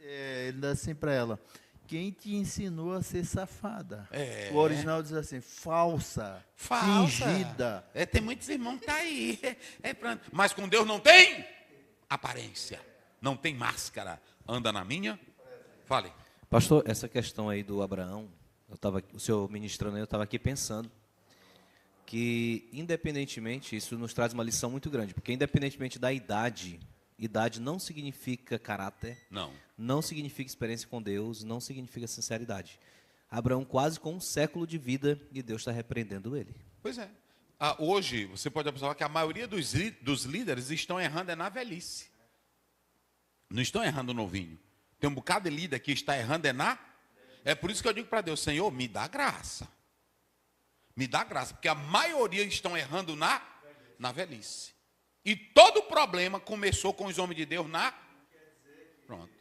ele dá assim para ela, quem te ensinou a ser safada? O original diz assim, falsa. Fingida. Tem muitos irmãos que tá aí. Pronto. Mas com Deus não tem aparência. Não tem máscara. Anda na minha. Fale. Pastor, essa questão aí do Abraão, o senhor ministrando aí, eu estava aqui pensando que, independentemente, isso nos traz uma lição muito grande, porque independentemente da idade não significa caráter, não significa experiência com Deus, não significa sinceridade. Abraão quase com um século de vida e Deus está repreendendo ele. Pois é. Hoje, você pode observar que a maioria dos líderes estão errando na velhice. Não estão errando novinho. Tem um bocado de líder que está errando É por isso que eu digo para Deus, Senhor, me dá graça. Me dá graça, porque a maioria estão errando na velhice. E todo problema começou com os homens de Deus Pronto.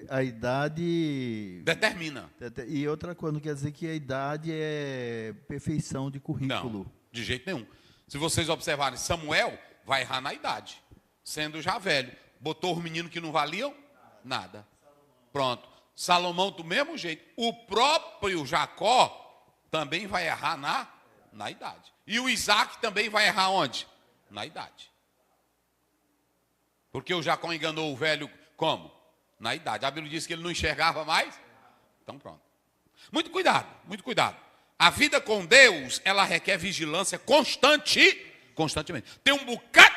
A idade... Determina. E outra coisa, não quer dizer que a idade é perfeição de currículo. Não, de jeito nenhum. Se vocês observarem, Samuel vai errar na idade, sendo já velho. Botou os meninos que não valiam nada. Pronto. Salomão do mesmo jeito. O próprio Jacó também vai errar na idade. E o Isaac também vai errar onde? Na idade. Porque o Jacó enganou o velho como? Na idade. A Bíblia diz que ele não enxergava mais. Então pronto. Muito cuidado, muito cuidado. A vida com Deus, ela requer vigilância constantemente. Tem um bocado...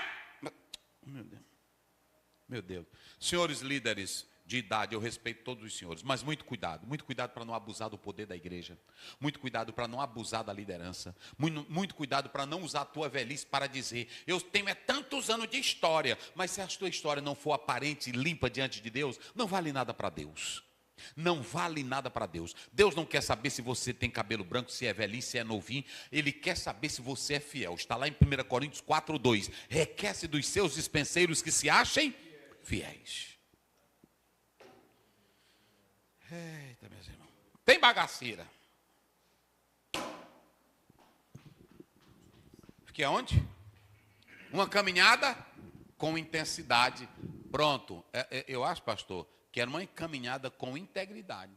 Meu Deus. Senhores líderes de idade, eu respeito todos os senhores, mas muito cuidado para não abusar do poder da igreja, muito cuidado para não abusar da liderança, muito cuidado para não usar a tua velhice para dizer, eu tenho tantos anos de história, mas se a tua história não for aparente e limpa diante de Deus, não vale nada para Deus. Não vale nada para Deus. Deus não quer saber se você tem cabelo branco, se é velhinho, se é novinho. Ele quer saber se você é fiel. Está lá em 1 Coríntios 4:2. Requer-se dos seus dispenseiros que se achem fiéis. Eita, meus irmãos. Tem bagaceira. Fiquei aonde? Uma caminhada com intensidade. Pronto. Eu acho, pastor, que era uma caminhada com integridade.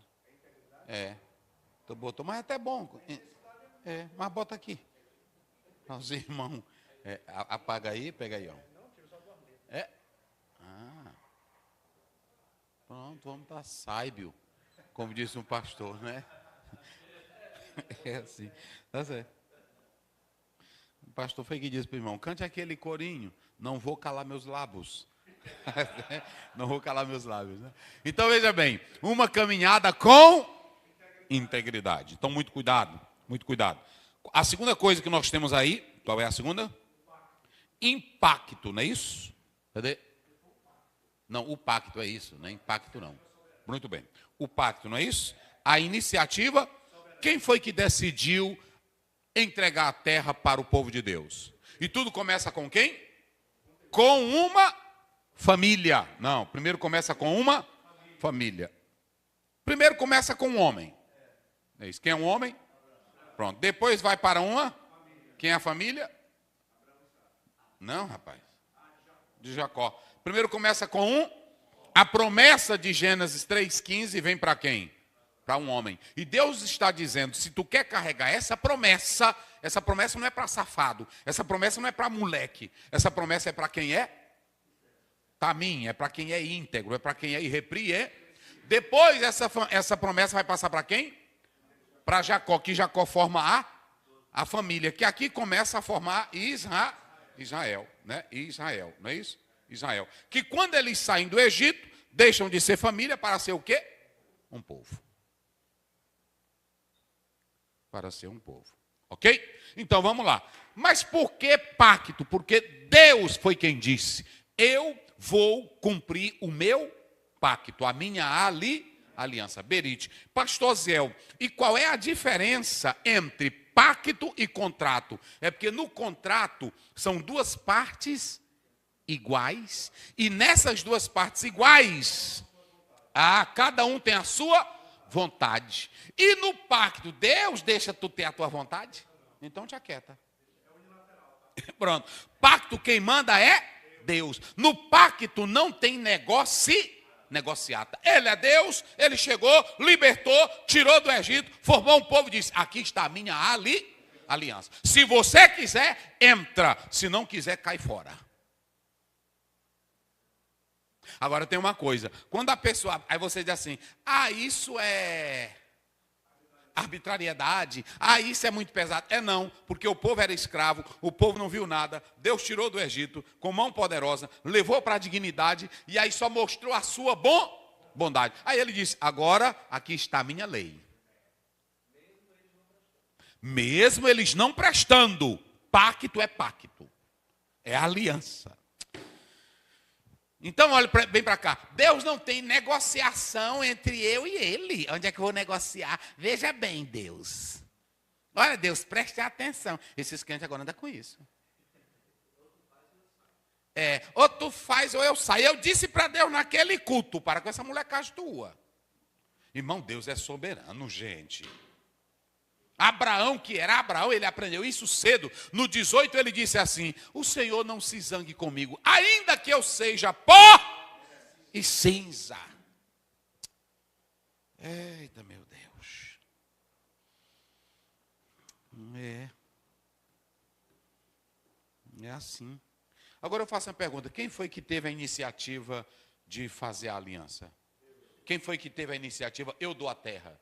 Tu botou, mas é até bom. Mas bota aqui. Os irmãos. Apaga aí, pega aí, ó. Pronto, vamos estar sábio, como disse um pastor, né? É assim, tá certo. O pastor foi que disse para o irmão, cante aquele corinho, não vou calar meus lábios. Não vou calar meus lábios, né? Então veja bem, uma caminhada com integridade. Então muito cuidado, muito cuidado. A segunda coisa que nós temos aí, qual é a segunda? Impacto, não é isso? Cadê? Não, o pacto é isso, não é impacto não. Muito bem. O pacto, não é isso? A iniciativa, quem foi que decidiu entregar a terra para o povo de Deus? E tudo começa com quem? Com uma família. Não, primeiro começa com uma família. Primeiro começa com um homem. É isso. Quem é um homem? Pronto. Depois vai para uma. Quem é a família? Não, rapaz. De Jacó. Primeiro começa com a promessa de Gênesis 3,15 vem para quem? Para um homem. E Deus está dizendo, se tu quer carregar essa promessa não é para safado, essa promessa não é para moleque, essa promessa é para quem é? Para mim, é para quem é íntegro, é para quem é irrepreensível. Depois essa promessa vai passar para quem? Para Jacó, que Jacó forma a família, que aqui começa a formar Israel, né? Israel, não é isso? Israel, que quando eles saem do Egito, deixam de ser família para ser o quê? Um povo. Para ser um povo. Ok? Então vamos lá. Mas por que pacto? Porque Deus foi quem disse, eu vou cumprir o meu pacto, a minha aliança. Berite. Pastor Zéu, e qual é a diferença entre pacto e contrato? É porque no contrato são duas partes iguais, e nessas duas partes iguais, cada um tem a sua vontade. E no pacto, Deus deixa tu ter a tua vontade? Então te aquieta. Pronto. Pacto quem manda é Deus. No pacto não tem negociata. Ele é Deus, ele chegou, libertou, tirou do Egito, formou um povo e disse, aqui está a minha aliança. Se você quiser, entra. Se não quiser, cai fora. Agora tem uma coisa, quando a pessoa, aí você diz assim, isso é arbitrariedade, isso é muito pesado. Não, porque o povo era escravo, o povo não viu nada, Deus tirou do Egito com mão poderosa, levou para a dignidade e aí só mostrou a sua bondade. Aí ele disse, agora aqui está a minha lei. Mesmo eles não prestando, pacto é pacto. É aliança. Então, olha bem para cá. Deus não tem negociação entre eu e ele. Onde é que eu vou negociar? Veja bem, Deus. Olha, Deus, preste atenção. Esses crentes agora andam com isso. Ou tu faz ou eu saio. Eu disse para Deus naquele culto, para com essa molecagem tua. Irmão, Deus é soberano, gente. Abraão, que era Abraão, ele aprendeu isso cedo. No 18 ele disse assim: o Senhor não se zangue comigo, ainda que eu seja pó e cinza. Eita, meu Deus. É assim. Agora eu faço uma pergunta: quem foi que teve a iniciativa de fazer a aliança? Quem foi que teve a iniciativa? Eu dou a terra.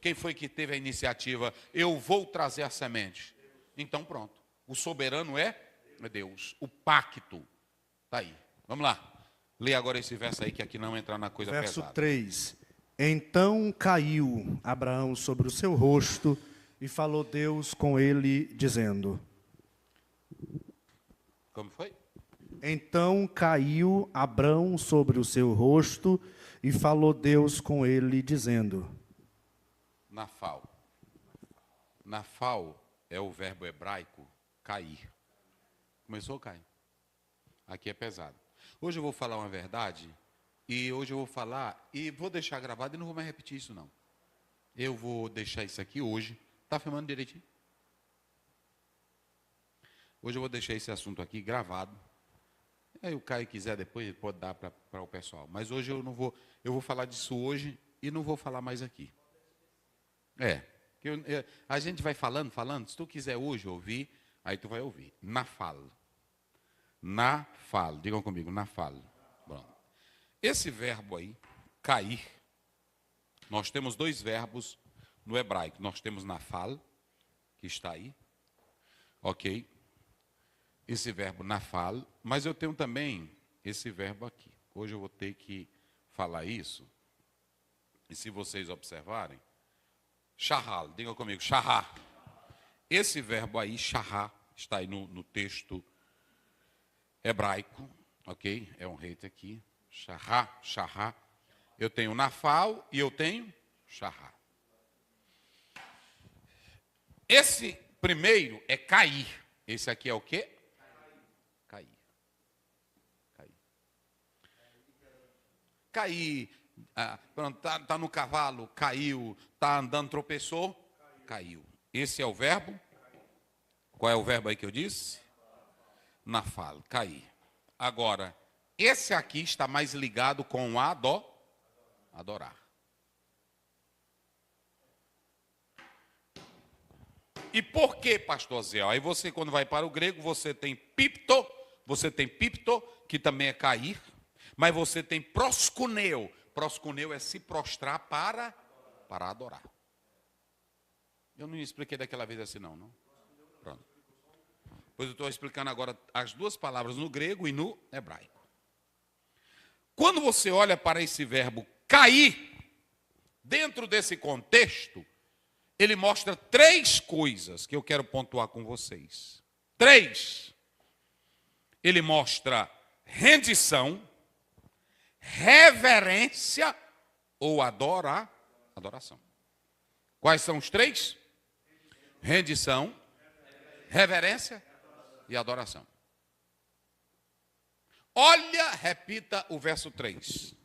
Quem foi que teve a iniciativa? Eu vou trazer a semente. Então pronto. O soberano é Deus. O pacto está aí. Vamos lá. Lê agora esse verso aí, que aqui não entra na coisa Verso pesada. 3. Então caiu Abraão sobre o seu rosto e falou Deus com ele, dizendo. Como foi? Então caiu Abrão sobre o seu rosto e falou Deus com ele, dizendo. Nafal. Nafal é o verbo hebraico cair. Começou a cair. Aqui é pesado. Hoje eu vou falar uma verdade, e hoje eu vou falar, e vou deixar gravado, e não vou mais repetir isso não. Eu vou deixar isso aqui hoje. Está filmando direitinho? Hoje eu vou deixar esse assunto aqui gravado. Aí o Caio quiser depois, ele pode dar para o pessoal. Mas hoje eu não vou, eu vou falar disso hoje e não vou falar mais aqui. A gente vai falando, se tu quiser hoje ouvir, aí tu vai ouvir. Nafal. Nafal, digam comigo, nafal. Bom. Esse verbo aí, cair, nós temos dois verbos no hebraico. Nós temos nafal, que está aí, ok? Esse verbo nafal, mas eu tenho também esse verbo aqui. Hoje eu vou ter que falar isso, e se vocês observarem, shahal, digam comigo, shahá. Esse verbo aí, shahá, está aí no texto hebraico, ok? É um reito aqui, shahá, shahá. Eu tenho nafal e eu tenho shahá. Esse primeiro é cair. Esse aqui é o quê? Cair. Cair. Cair. Pronto, tá no cavalo, caiu. Está andando, tropeçou, caiu. Esse é o verbo. Qual é o verbo aí que eu disse? Nafal, cair. Agora, esse aqui está mais ligado com adorar. E por que, pastor Zé? Aí você, quando vai para o grego, você tem pipto, que também é cair, mas você tem proskuneo. Proskuneo é se prostrar para adorar. Eu não expliquei daquela vez assim, não? Pronto. Pois eu estou explicando agora as duas palavras no grego e no hebraico. Quando você olha para esse verbo cair, dentro desse contexto, ele mostra três coisas que eu quero pontuar com vocês. Três. Ele mostra rendição, reverência ou adoração. Quais são os três? Rendição, reverência e adoração. Olha, repita o verso 3.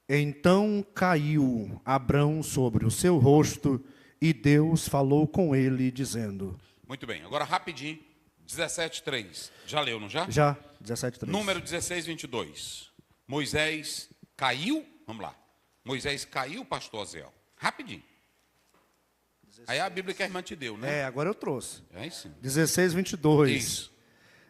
Então caiu Abrão sobre o seu rosto e Deus falou com ele, dizendo. Muito bem, agora rapidinho, 17:3. Já leu, não já? Já, 17:3. Número 16:22. Moisés caiu, vamos lá. Moisés caiu, pastor Zé. Rapidinho. 16. Aí a Bíblia que a irmã te deu, né? Agora eu trouxe. É isso. 16:22. Isso.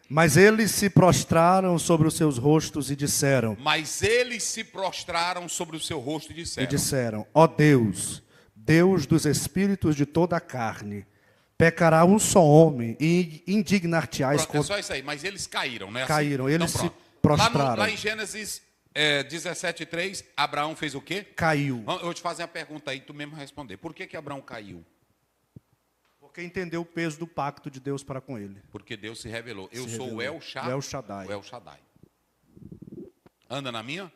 Mas eles se prostraram sobre os seus rostos e disseram. Mas eles se prostraram sobre o seu rosto e disseram. Ó Deus, Deus dos espíritos de toda a carne, pecará um só homem e indignar-te-ás contra... É só isso aí, mas eles caíram, né? Caíram, eles então, se prostraram. Lá em Gênesis 17:3, Abraão fez o quê? Caiu. Eu vou te fazer a pergunta aí, tu mesmo responder. Por que Abraão caiu? Porque entendeu o peso do pacto de Deus para com ele. Porque Deus se revelou. Eu Se sou o revelou. El El Shaddai. O El Shaddai. Anda na minha?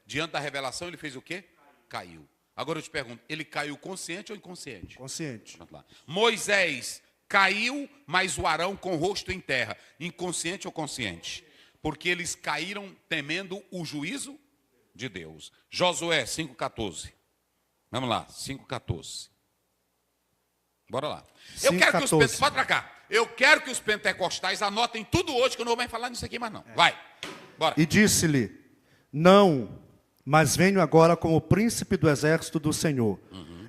Diante da revelação, ele fez o quê? Caiu. Agora eu te pergunto, ele caiu consciente ou inconsciente? Consciente. Pronto lá. Moisés caiu, mas o Arão com o rosto em terra. Inconsciente ou consciente? Porque eles caíram temendo o juízo de Deus. Josué 5,14. Vamos lá, 5,14. Bora lá. Eu quero que os pentecostais, pode pra cá. Eu quero que os pentecostais anotem tudo hoje, que eu não vou mais falar nisso aqui mais não. Vai, bora. E disse-lhe, não, mas venho agora como príncipe do exército do Senhor.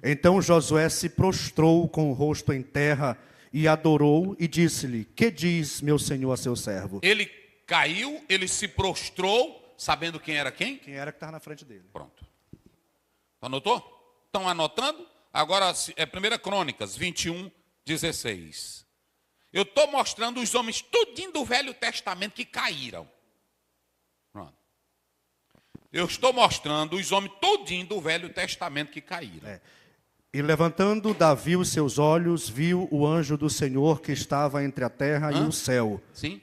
Então Josué se prostrou com o rosto em terra e adorou e disse-lhe, que diz meu senhor a seu servo? Ele caiu, ele se prostrou, sabendo quem era quem? Quem era que estava na frente dele? Pronto. Anotou? Estão anotando? Agora, 1 Crônicas 21, 16. Eu estou mostrando os homens tudinho do Velho Testamento que caíram. Pronto. Eu estou mostrando os homens tudinho do Velho Testamento que caíram. E levantando Davi os seus olhos, viu o anjo do Senhor que estava entre a terra e o céu, Sim?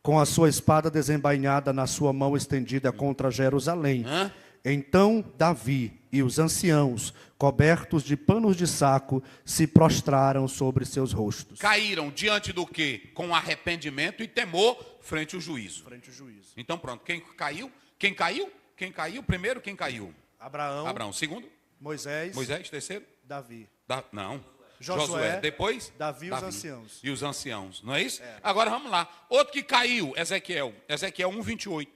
com a sua espada desembainhada na sua mão estendida contra Jerusalém. Então Davi e os anciãos, cobertos de panos de saco, se prostraram sobre seus rostos. Caíram diante do quê? Com arrependimento e temor frente ao juízo. Frente ao juízo. Então pronto, quem caiu? Quem caiu? Quem caiu? Primeiro, quem caiu? Abraão, Segundo, Moisés, Terceiro, Davi. Não. Josué, Depois, Davi e os anciãos. E os anciãos, não é isso? Agora vamos lá. Outro que caiu, Ezequiel 1:28.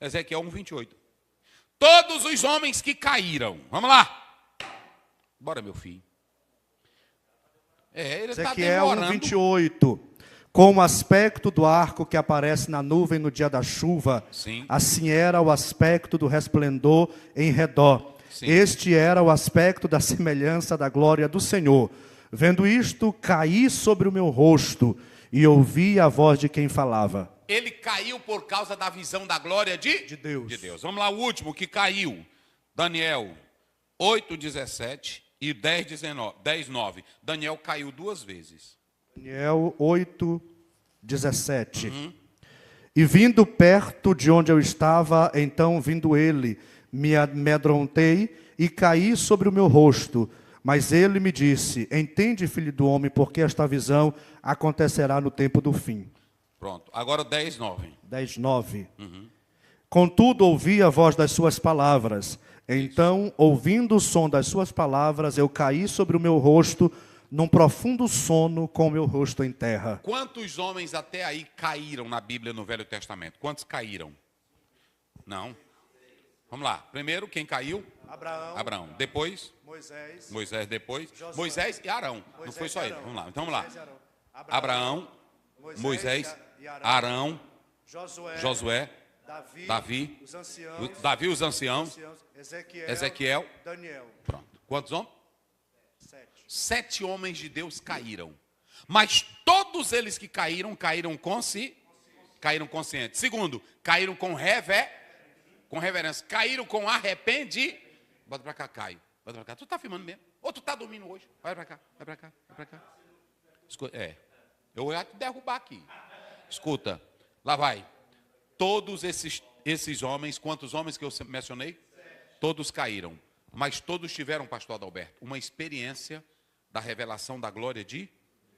Ezequiel 1:28. Todos os homens que caíram. Vamos lá. Bora, meu filho. Ele está Ezequiel demorando. 1:28. Com o aspecto do arco que aparece na nuvem no dia da chuva, Sim. assim era o aspecto do resplendor em redor. Sim. Este era o aspecto da semelhança da glória do Senhor. Vendo isto, caí sobre o meu rosto e ouvi a voz de quem falava. Ele caiu por causa da visão da glória de Deus. Vamos lá, o último que caiu. Daniel 8:17 e 10:9. Daniel caiu 2 vezes. Daniel 8:17. E vindo perto de onde eu estava, então vindo ele, me amedrontei e caí sobre o meu rosto. Mas ele me disse, entende, filho do homem, porque esta visão acontecerá no tempo do fim. Pronto, agora 10:9. 10:9. Contudo, ouvi a voz das suas palavras. Então, ouvindo o som das suas palavras, eu caí sobre o meu rosto, num profundo sono, com o meu rosto em terra. Quantos homens até aí caíram na Bíblia no Velho Testamento? Quantos caíram? Não. Vamos lá. Primeiro, quem caiu? Abraão. Depois? Moisés depois? Josué. Moisés e Arão. Não foi só ele. Vamos lá. Então vamos lá. Abraão, Moisés, Arão, Josué, Davi, os anciãos, Ezequiel. Daniel. Pronto. Quantos homens? 7 homens de Deus caíram. Mas todos eles que caíram conscientes. Segundo, caíram com reverência. Caíram com arrependimento. Bota pra cá, Caio. Bota pra cá. Tu tá filmando mesmo? Ou tu tá dormindo hoje? Vai pra cá. Escuta, eu ia te derrubar aqui. Escuta, lá vai. Todos esses homens, quantos homens que eu mencionei? Todos caíram. Mas todos tiveram, pastor Adalberto, uma experiência da revelação da glória de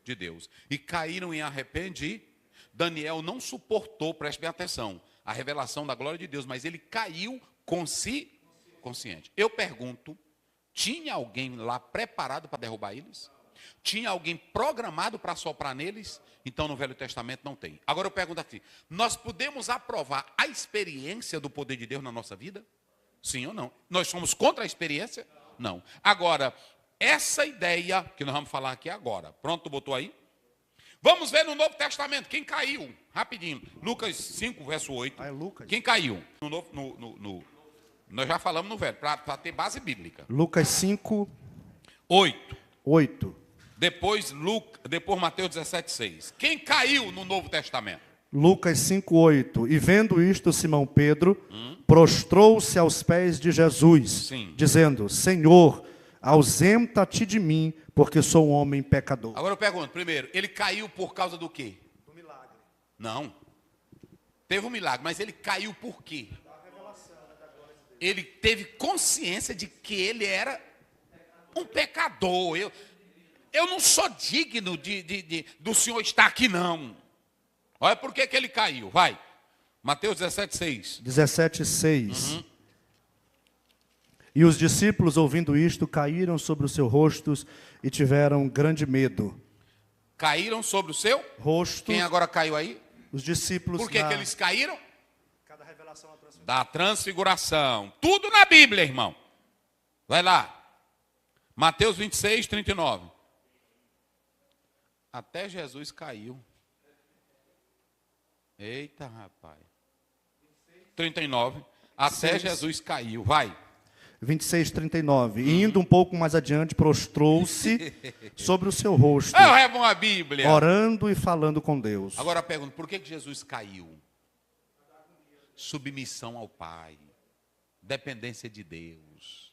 Deus. E caíram em arrependimento. Daniel não suportou, preste bem atenção, a revelação da glória de Deus, mas ele caiu consciente. Eu pergunto, tinha alguém lá preparado para derrubar eles? Tinha alguém programado para soprar neles? Então no Velho Testamento não tem. Agora eu pergunto aqui, nós podemos aprovar a experiência do poder de Deus na nossa vida? Sim ou não? Nós somos contra a experiência? Não. Agora, essa ideia que nós vamos falar aqui agora, pronto, tu botou aí? Vamos ver no Novo Testamento, quem caiu? Rapidinho, Lucas 5, verso 8. Lucas. Quem caiu? Nós já falamos no Velho, para ter base bíblica. Lucas 5, 8. Depois Mateus 17, 6. Quem caiu no Novo Testamento? Lucas 5:8. E vendo isto, Simão Pedro prostrou-se aos pés de Jesus, Sim. dizendo, Senhor, ausenta-te de mim, porque sou um homem pecador. Agora eu pergunto, primeiro, ele caiu por causa do quê? Do milagre. Não. Teve um milagre, mas ele caiu por quê? Ele teve consciência de que ele era um pecador. Eu não sou digno do Senhor estar aqui, não. Olha por que ele caiu. Vai. Mateus 17:6. 17:6. E os discípulos, ouvindo isto, caíram sobre os seus rostos e tiveram grande medo. Caíram sobre o seu Rosto. Quem agora caiu aí? Os discípulos. Por que eles caíram? Cada revelação é transfiguração. Da transfiguração. Tudo na Bíblia, irmão. Vai lá. Mateus 26:39. Até Jesus caiu. Eita, rapaz. 39. Até Jesus caiu. Vai. 26:39. E indo um pouco mais adiante, prostrou-se sobre o seu rosto, Eu levo uma Bíblia. orando e falando com Deus. Agora pergunto, por que Jesus caiu? Submissão ao Pai. Dependência de Deus.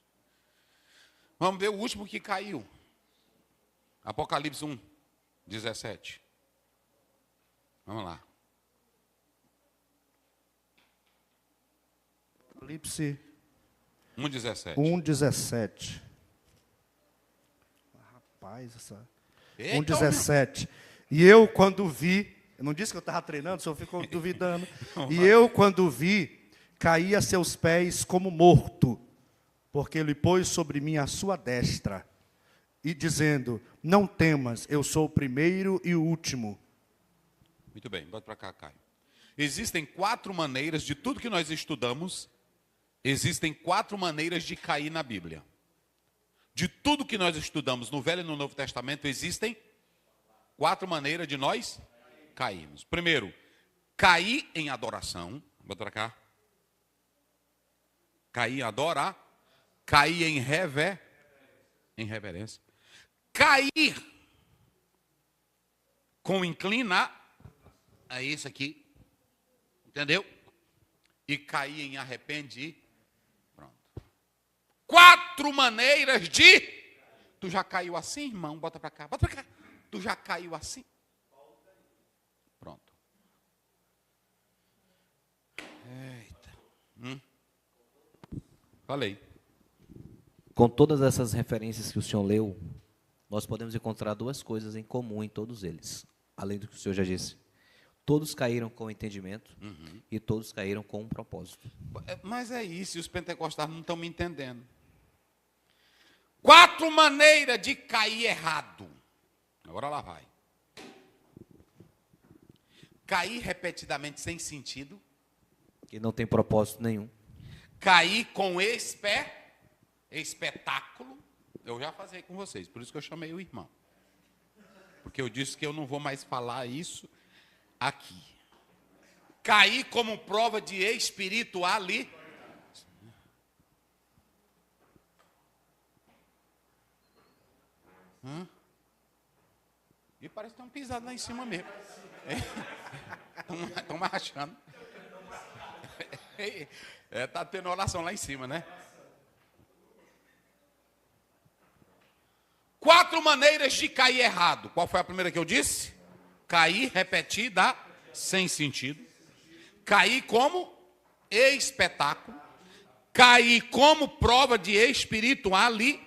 Vamos ver o último que caiu. Apocalipse 1:17. Vamos lá. Apocalipse 1:17. 1:17. Rapaz, essa. Eita, 1:17. E eu, quando vi, eu não disse que eu estava treinando, só ficou duvidando. E eu, quando vi, caí a seus pés como morto, porque ele pôs sobre mim a sua destra, e dizendo: não temas, eu sou o primeiro e o último. Muito bem, bota para cá, Caio. Existem 4 maneiras de tudo que nós estudamos. Existem 4 maneiras de cair na Bíblia. De tudo que nós estudamos no Velho e no Novo Testamento, existem 4 maneiras de nós cairmos. Primeiro, cair em adoração. Bota para cá. Cair em adorar. Cair em reverência. Cair com inclinar. É isso aqui. Entendeu? E cair em arrepender. Pronto. 4 maneiras de... Tu já caiu assim, irmão? Bota para cá. Bota para cá. Tu já caiu assim? Pronto. Eita. Falei. Com todas essas referências que o senhor leu, nós podemos encontrar 2 coisas em comum em todos eles, além do que o senhor já disse. Todos caíram com entendimento e todos caíram com um propósito. Mas é isso, e os pentecostais não estão me entendendo. 4 maneiras de cair errado. Agora lá vai. Cair repetidamente sem sentido. Que não tem propósito nenhum. Cair com espetáculo. Eu já falei com vocês, por isso que eu chamei o irmão. Porque eu disse que eu não vou mais falar isso aqui. Cair como prova de espiritualidade. E parece que tem um pisado lá em cima mesmo. Estão marchando. Está tendo oração lá em cima, né? 4 maneiras de cair errado. Qual foi a primeira que eu disse? Cair repetida, sem sentido. Cair como espetáculo. Cair como prova de espiritualidade.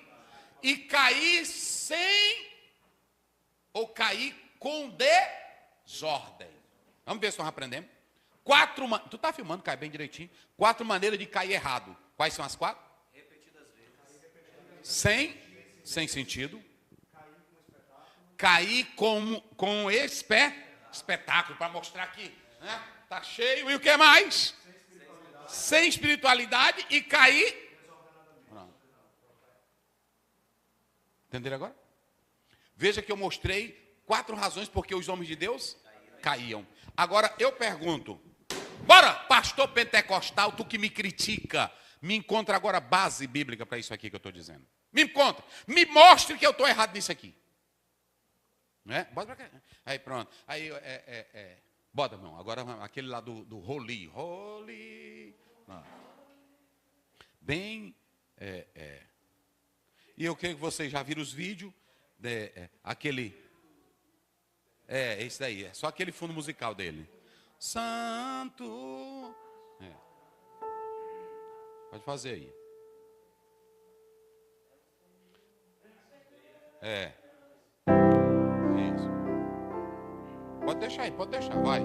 E cair sem... Ou cair com desordem. Vamos ver se nós aprendemos. 4... Tu está filmando, cai bem direitinho. 4 maneiras de cair errado. Quais são as 4? Repetidas vezes. Sem sentido. Cair com espetáculo, para mostrar que está cheio. E o que mais? Sem espiritualidade e cair. Pronto. Entenderam agora? Veja que eu mostrei 4 razões porque os homens de Deus caíam. Agora eu pergunto, bora, pastor pentecostal, tu que me critica, me encontra agora base bíblica para isso aqui que eu estou dizendo. Me encontra, me mostre que eu estou errado nisso aqui. Né? Bota pra cá. Aí pronto. Aí bota, irmão. Agora aquele lá do Holy. Bem. E eu creio que vocês já viram os vídeos, esse daí, é só aquele fundo musical dele. Santo. Pode fazer aí. Isso. Pode deixar aí, vai.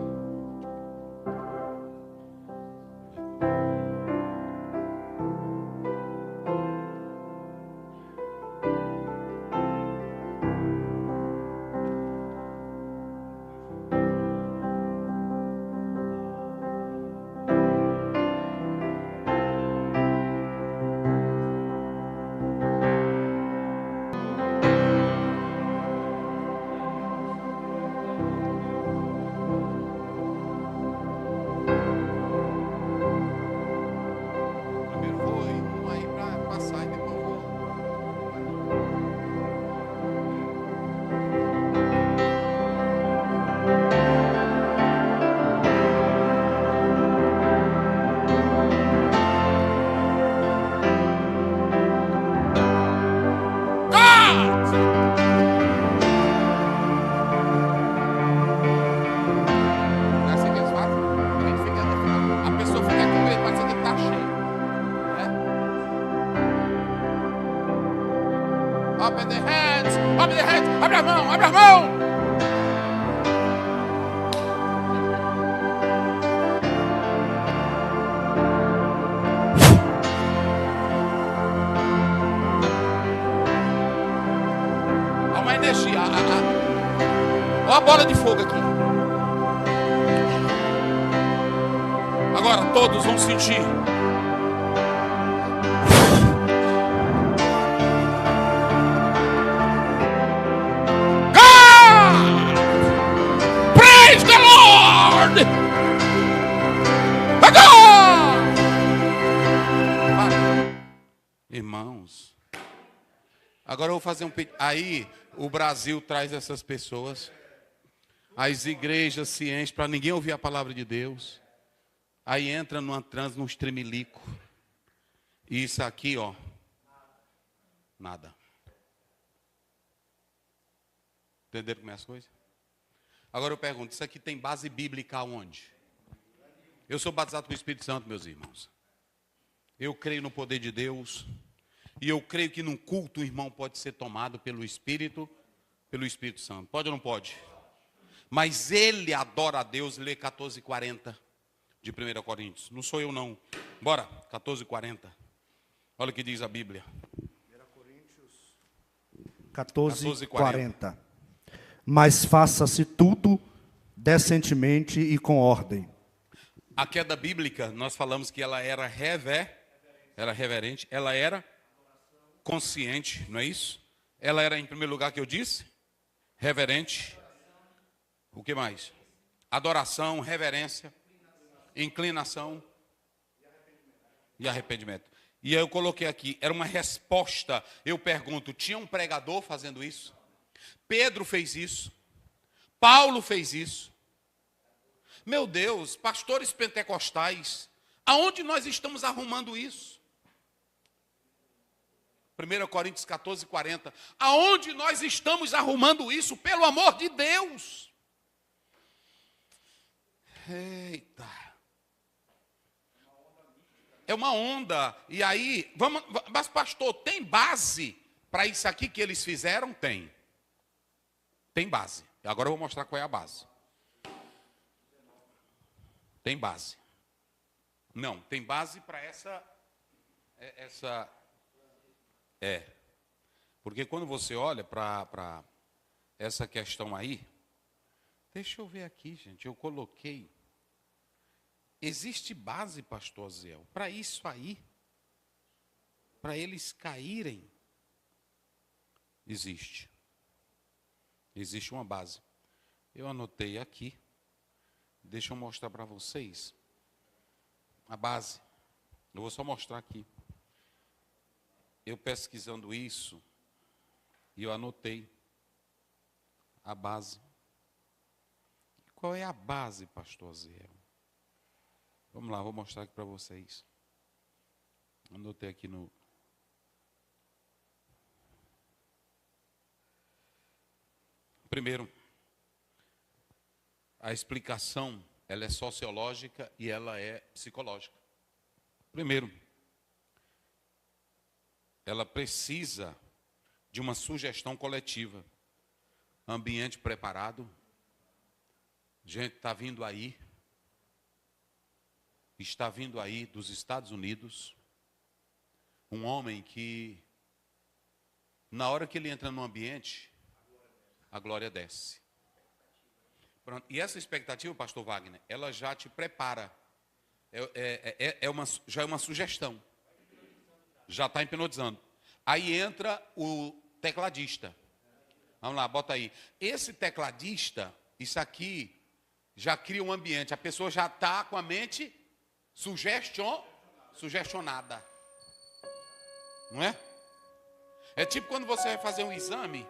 Primeiro vou aí para passar e depois vou. Essa aqui é fácil. Tem que ficar até o final. A pessoa fica com medo, mas você tem que estar cheio. Open the hands, open the hands, abre a mão, abre a mão. Há uma energia, olha a bola de fogo aqui. Agora todos vão sentir. Praise the Lord! Agora! Irmãos, agora eu vou fazer um pedido. Aí o Brasil traz essas pessoas, as igrejas se enchem para ninguém ouvir a palavra de Deus. Aí entra num estremelico. E isso aqui, ó, nada. Entenderam como é as coisas? Agora eu pergunto, isso aqui tem base bíblica aonde? Eu sou batizado com o Espírito Santo, meus irmãos. Eu creio no poder de Deus. E eu creio que num culto o irmão pode ser tomado pelo Espírito Santo. Pode ou não pode? Mas ele adora a Deus, lê 14:40 de 1 Coríntios. Não sou eu não. Bora, 14:40. Olha o que diz a Bíblia. 14:40. Mas faça-se tudo decentemente e com ordem. A queda bíblica, nós falamos que ela era reverente, ela era consciente, não é isso? Ela era, em primeiro lugar, que eu disse, reverente. O que mais? Adoração, reverência, inclinação e arrependimento. E eu coloquei aqui, era uma resposta. Eu pergunto, tinha um pregador fazendo isso? Pedro fez isso. Paulo fez isso. Meu Deus, pastores pentecostais, aonde nós estamos arrumando isso? 1 Coríntios 14:40. Aonde nós estamos arrumando isso, pelo amor de Deus? Eita. É uma onda. E aí, mas pastor, tem base para isso aqui que eles fizeram? Tem. Tem base. Agora eu vou mostrar qual é a base. Tem base. Não, tem base para essa. Porque quando você olha para essa questão aí, deixa eu ver aqui, gente, eu coloquei. Existe base, pastor Aziel, para isso aí, para eles caírem. Existe uma base. Eu anotei aqui, deixa eu mostrar para vocês a base. Eu vou só mostrar aqui. Eu pesquisando isso, e eu anotei a base. Qual é a base, pastor Aziel? Vamos lá, vou mostrar aqui para vocês. Anotei aqui no... Primeiro, a explicação, ela é sociológica e ela é psicológica. Primeiro, ela precisa de uma sugestão coletiva. Ambiente preparado. Gente, está vindo aí dos Estados Unidos, um homem que, na hora que ele entra no ambiente, a glória desce. Pronto. E essa expectativa, pastor Wagner, ela já te prepara. Já é uma sugestão. Já está hipnotizando. Aí entra o tecladista. Vamos lá, bota aí. Esse tecladista, isso aqui, já cria um ambiente. A pessoa já está com a mente sugestionada. Não é? É tipo quando você vai fazer um exame,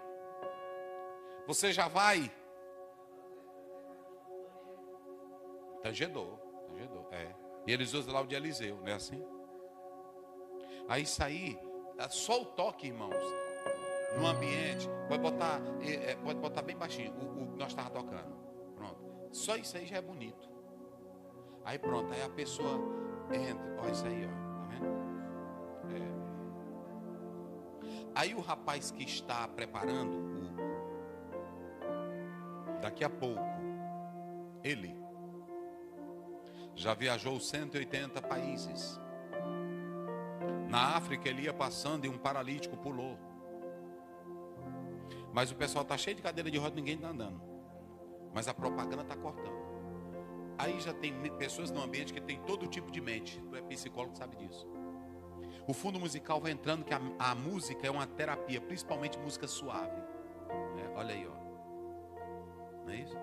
você já vai... Tangedor, é. E eles usam lá o de Eliseu, não é assim? Aí isso aí, só o toque, irmãos, no ambiente, pode botar bem baixinho, o que nós estávamos tocando. Pronto. Só isso aí já é bonito. Aí pronto, aí a pessoa entra, olha isso aí, ó, tá vendo? Aí o rapaz que está preparando, daqui a pouco, ele já viajou 180 países. Na África ele ia passando e um paralítico pulou. Mas o pessoal está cheio de cadeira de roda, ninguém está andando. Mas a propaganda está cortando. Aí já tem pessoas no ambiente que tem todo tipo de mente. Tu é psicólogo, sabe disso. O fundo musical vai entrando, que a música é uma terapia, principalmente música suave. Olha aí, ó. Não é isso?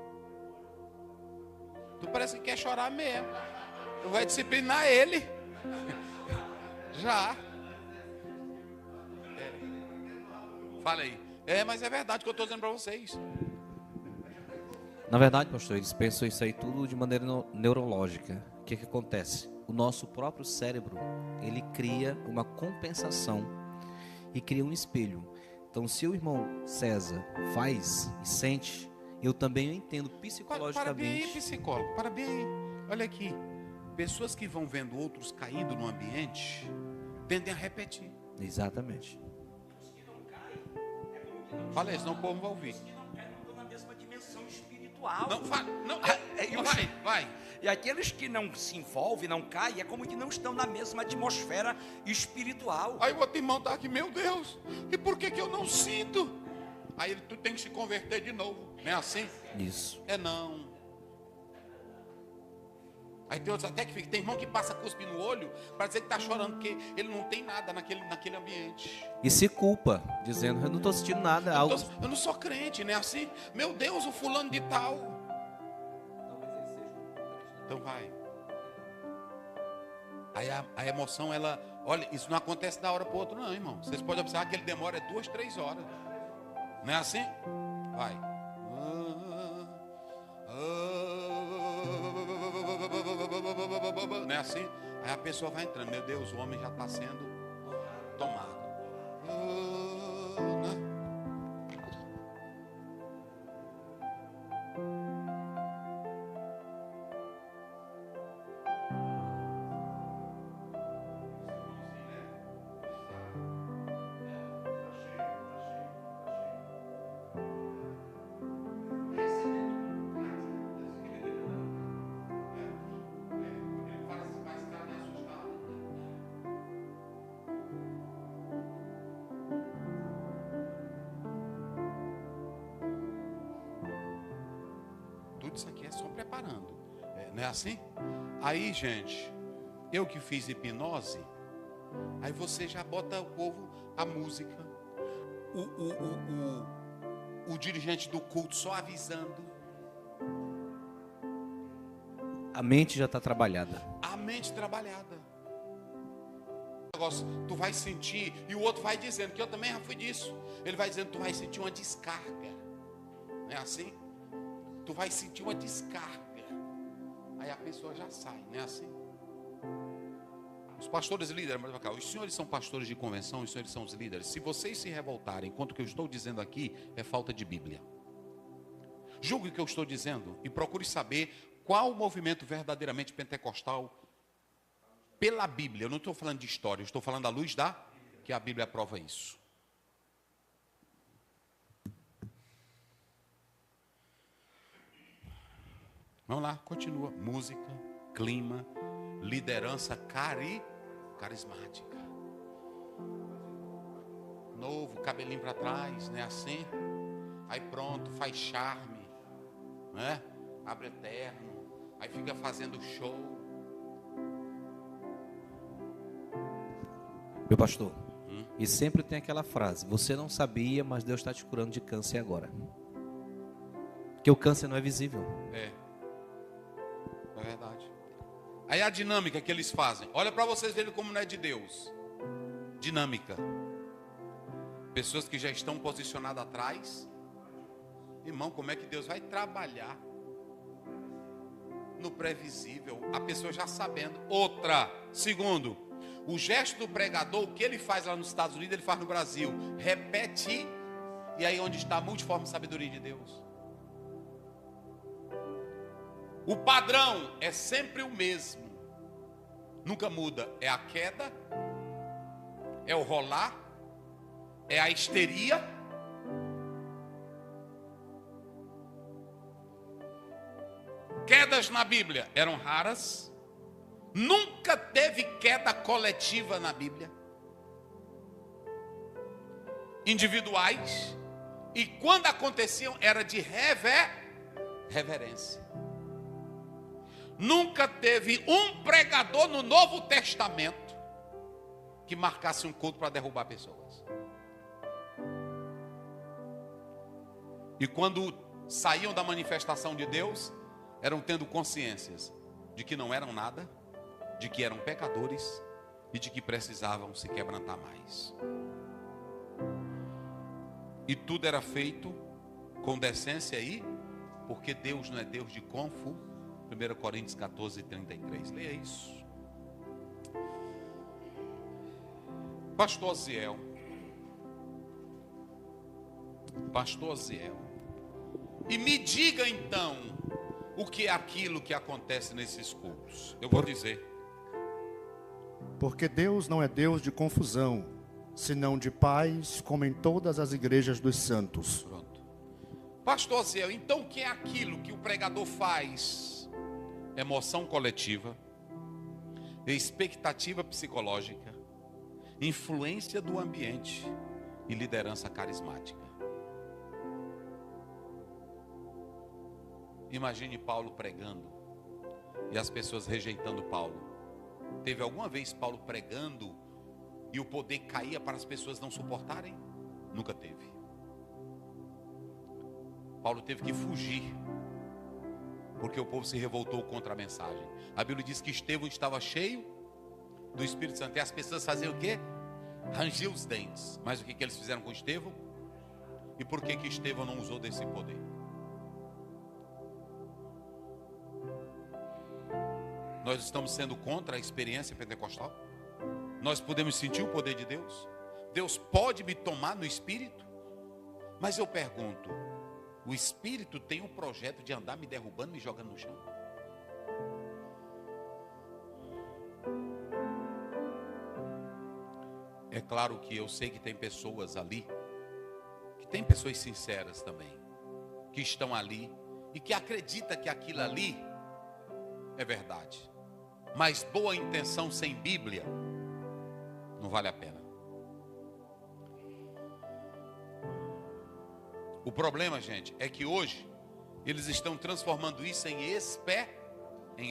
Tu parece que quer chorar mesmo. Tu vai disciplinar ele. Já. Fala aí. Mas é verdade que eu estou dizendo para vocês. Na verdade, pastor, eles pensam isso aí tudo de maneira neurológica. O que acontece? O nosso próprio cérebro, ele cria uma compensação e cria um espelho. Então, se o irmão César faz e sente, eu também entendo psicologicamente. Para bem aí, psicólogo, para bem aí. Olha aqui, pessoas que vão vendo outros caindo no ambiente, tendem a repetir. Exatamente. Fala isso, senão o povo não vai ouvir. Os que não caem não estão na mesma dimensão espiritual. Não, vai. E aqueles que não se envolvem, não caem, é como que não estão na mesma atmosfera espiritual. Aí o outro irmão está aqui, meu Deus, e por que eu não sinto? Aí tu tem que se converter de novo, não é assim? Isso. Não. Aí tem outros até que fica, tem irmão que passa cuspe no olho para dizer que está chorando, porque ele não tem nada naquele ambiente. E se culpa, dizendo, eu não estou sentindo nada. Eu não sou crente, não é assim? Meu Deus, o fulano de tal. Então vai. Aí a emoção, ela... Olha, isso não acontece da hora para o outro não, irmão. Vocês podem observar que ele demora 2, 3 horas. Não é assim? Vai. Não é assim? Aí a pessoa vai entrando. Meu Deus, o homem já está sendo tomado. Tudo isso aqui é só preparando. Não é assim? Aí, gente, eu que fiz hipnose, aí você já bota o povo, a música, o dirigente do culto só avisando. A mente já está trabalhada. A mente trabalhada. Tu vai sentir, e o outro vai dizendo, que eu também já fui disso. Ele vai dizendo, tu vai sentir uma descarga. Não é assim? Tu vai sentir uma descarga. Aí a pessoa já sai, não é assim? Os pastores líderes, os senhores são pastores de convenção, os senhores são os líderes. Se vocês se revoltarem contra o que eu estou dizendo aqui, é falta de Bíblia. Julgue o que eu estou dizendo e procure saber qual o movimento verdadeiramente pentecostal pela Bíblia. Eu não estou falando de história, eu estou falando à luz da que a Bíblia prova isso. Vamos lá, continua. Música, clima, liderança carismática. Novo, cabelinho para trás, né? Assim. Aí pronto, faz charme, né? Abre eterno. Aí fica fazendo show. Meu pastor, e sempre tem aquela frase: você não sabia, mas Deus está te curando de câncer agora. Porque o câncer não é visível. É verdade. Aí a dinâmica que eles fazem. Olha para vocês verem como não é de Deus. Dinâmica. Pessoas que já estão posicionadas atrás. Irmão, como é que Deus vai trabalhar no previsível? A pessoa já sabendo. Outra. Segundo, o gesto do pregador, o que ele faz lá nos Estados Unidos, ele faz no Brasil. Repete. E aí onde está a multiforme sabedoria de Deus? O padrão é sempre o mesmo. Nunca muda. É a queda, é o rolar, é a histeria. Quedas na Bíblia eram raras. Nunca teve queda coletiva na Bíblia. Individuais. E quando aconteciam, era de reverência. Nunca teve um pregador no Novo Testamento que marcasse um culto para derrubar pessoas. E quando saíam da manifestação de Deus, eram tendo consciências de que não eram nada, de que eram pecadores e de que precisavam se quebrantar mais. E tudo era feito com decência aí, porque Deus não é Deus de confusão. 1 Coríntios 14, 33. Leia isso. Pastor Ziel. E me diga então, o que é aquilo que acontece nesses cultos? Eu vou dizer. Porque Deus não é Deus de confusão, senão de paz, como em todas as igrejas dos santos. Pronto. Pastor Ziel, então o que é aquilo que o pregador faz? Emoção coletiva, expectativa psicológica, influência do ambiente e liderança carismática. Imagine Paulo pregando e as pessoas rejeitando Paulo. Teve alguma vez Paulo pregando e o poder caía para as pessoas não suportarem? Nunca teve. Paulo teve que fugir, porque o povo se revoltou contra a mensagem. A Bíblia diz que Estevão estava cheio do Espírito Santo. E as pessoas faziam o quê? Ranger os dentes. Mas o que eles fizeram com Estevão? E por que Estevão não usou desse poder? Nós estamos sendo contra a experiência pentecostal? Nós podemos sentir o poder de Deus? Deus pode me tomar no Espírito? Mas eu pergunto, o Espírito tem um projeto de andar me derrubando, me jogando no chão? É claro que eu sei que tem pessoas ali, que tem pessoas sinceras também, que estão ali e que acreditam que aquilo ali é verdade. Mas boa intenção sem Bíblia não vale a pena. O problema, gente, é que hoje eles estão transformando isso em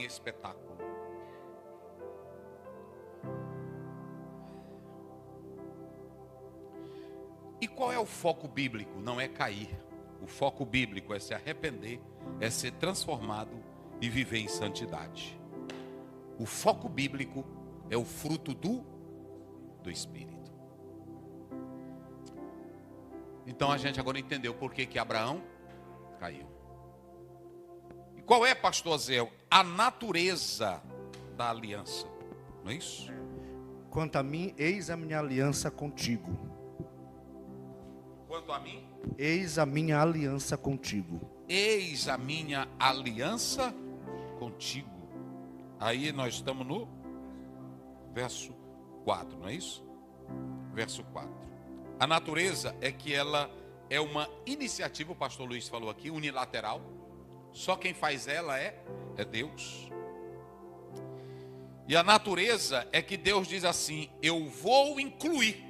espetáculo. E qual é o foco bíblico? Não é cair. O foco bíblico é se arrepender, é ser transformado e viver em santidade. O foco bíblico é o fruto do Espírito. Então a gente agora entendeu por que Abraão caiu. E qual é, pastor Zéu, a natureza da aliança? Não é isso? Quanto a mim, eis a minha aliança contigo. Quanto a mim, eis a minha aliança contigo. eis a minha aliança contigo. Aí nós estamos no verso 4, não é isso? Verso 4. A natureza é que ela é uma iniciativa, o pastor Luiz falou aqui, unilateral. Só quem faz ela é Deus. E a natureza é que Deus diz assim: eu vou incluir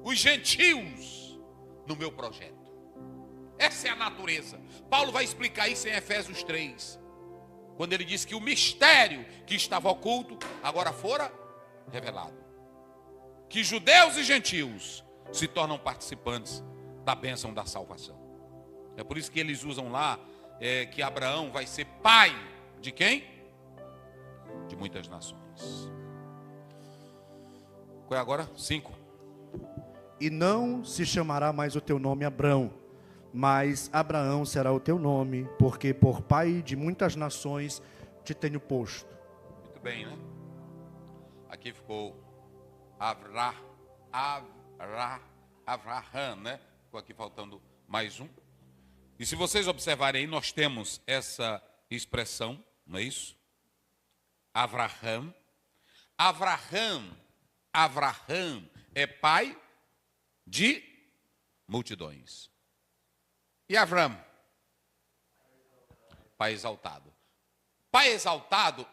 os gentios no meu projeto. Essa é a natureza. Paulo vai explicar isso em Efésios 3, quando ele diz que o mistério que estava oculto agora fora revelado. Que judeus e gentios se tornam participantes da bênção da salvação. É por isso que eles usam lá que Abraão vai ser pai de quem? De muitas nações. Qual é agora? 5. E não se chamará mais o teu nome Abrão, mas Abraão será o teu nome, porque por pai de muitas nações te tenho posto. Muito bem, né? Aqui ficou Avraham, né? Ficou aqui faltando mais um. E se vocês observarem aí, nós temos essa expressão, não é isso? Avraham. Avraham é pai de multidões. E Avram? Pai exaltado. Pai exaltado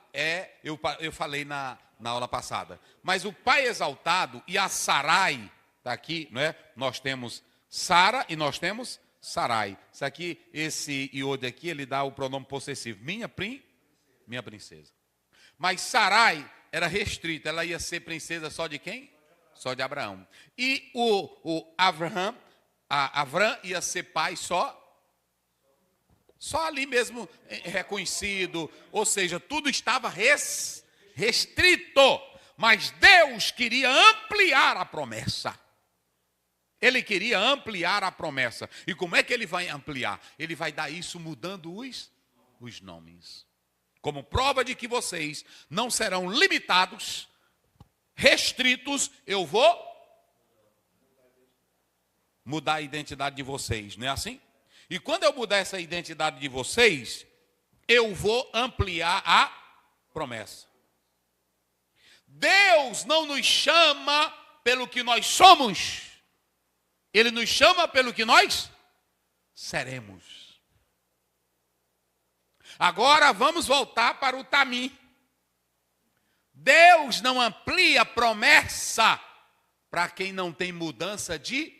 eu falei na aula passada, mas o pai exaltado e a Sarai, está aqui, não é? Nós temos Sara e nós temos Sarai. Isso aqui, esse iode aqui, ele dá o pronome possessivo. Minha princesa. Mas Sarai era restrita, ela ia ser princesa só de quem? Só de Abraão. E o Avram ia ser pai só ali mesmo reconhecido, ou seja, tudo estava restrito, mas Deus queria ampliar a promessa. Ele queria ampliar a promessa. E como é que ele vai ampliar? Ele vai dar isso mudando os nomes. Como prova de que vocês não serão limitados, restritos, eu vou mudar a identidade de vocês, não é assim? E quando eu mudar essa identidade de vocês, eu vou ampliar a promessa. Deus não nos chama pelo que nós somos, Ele nos chama pelo que nós seremos. Agora vamos voltar para o Tamim. Deus não amplia a promessa para quem não tem mudança de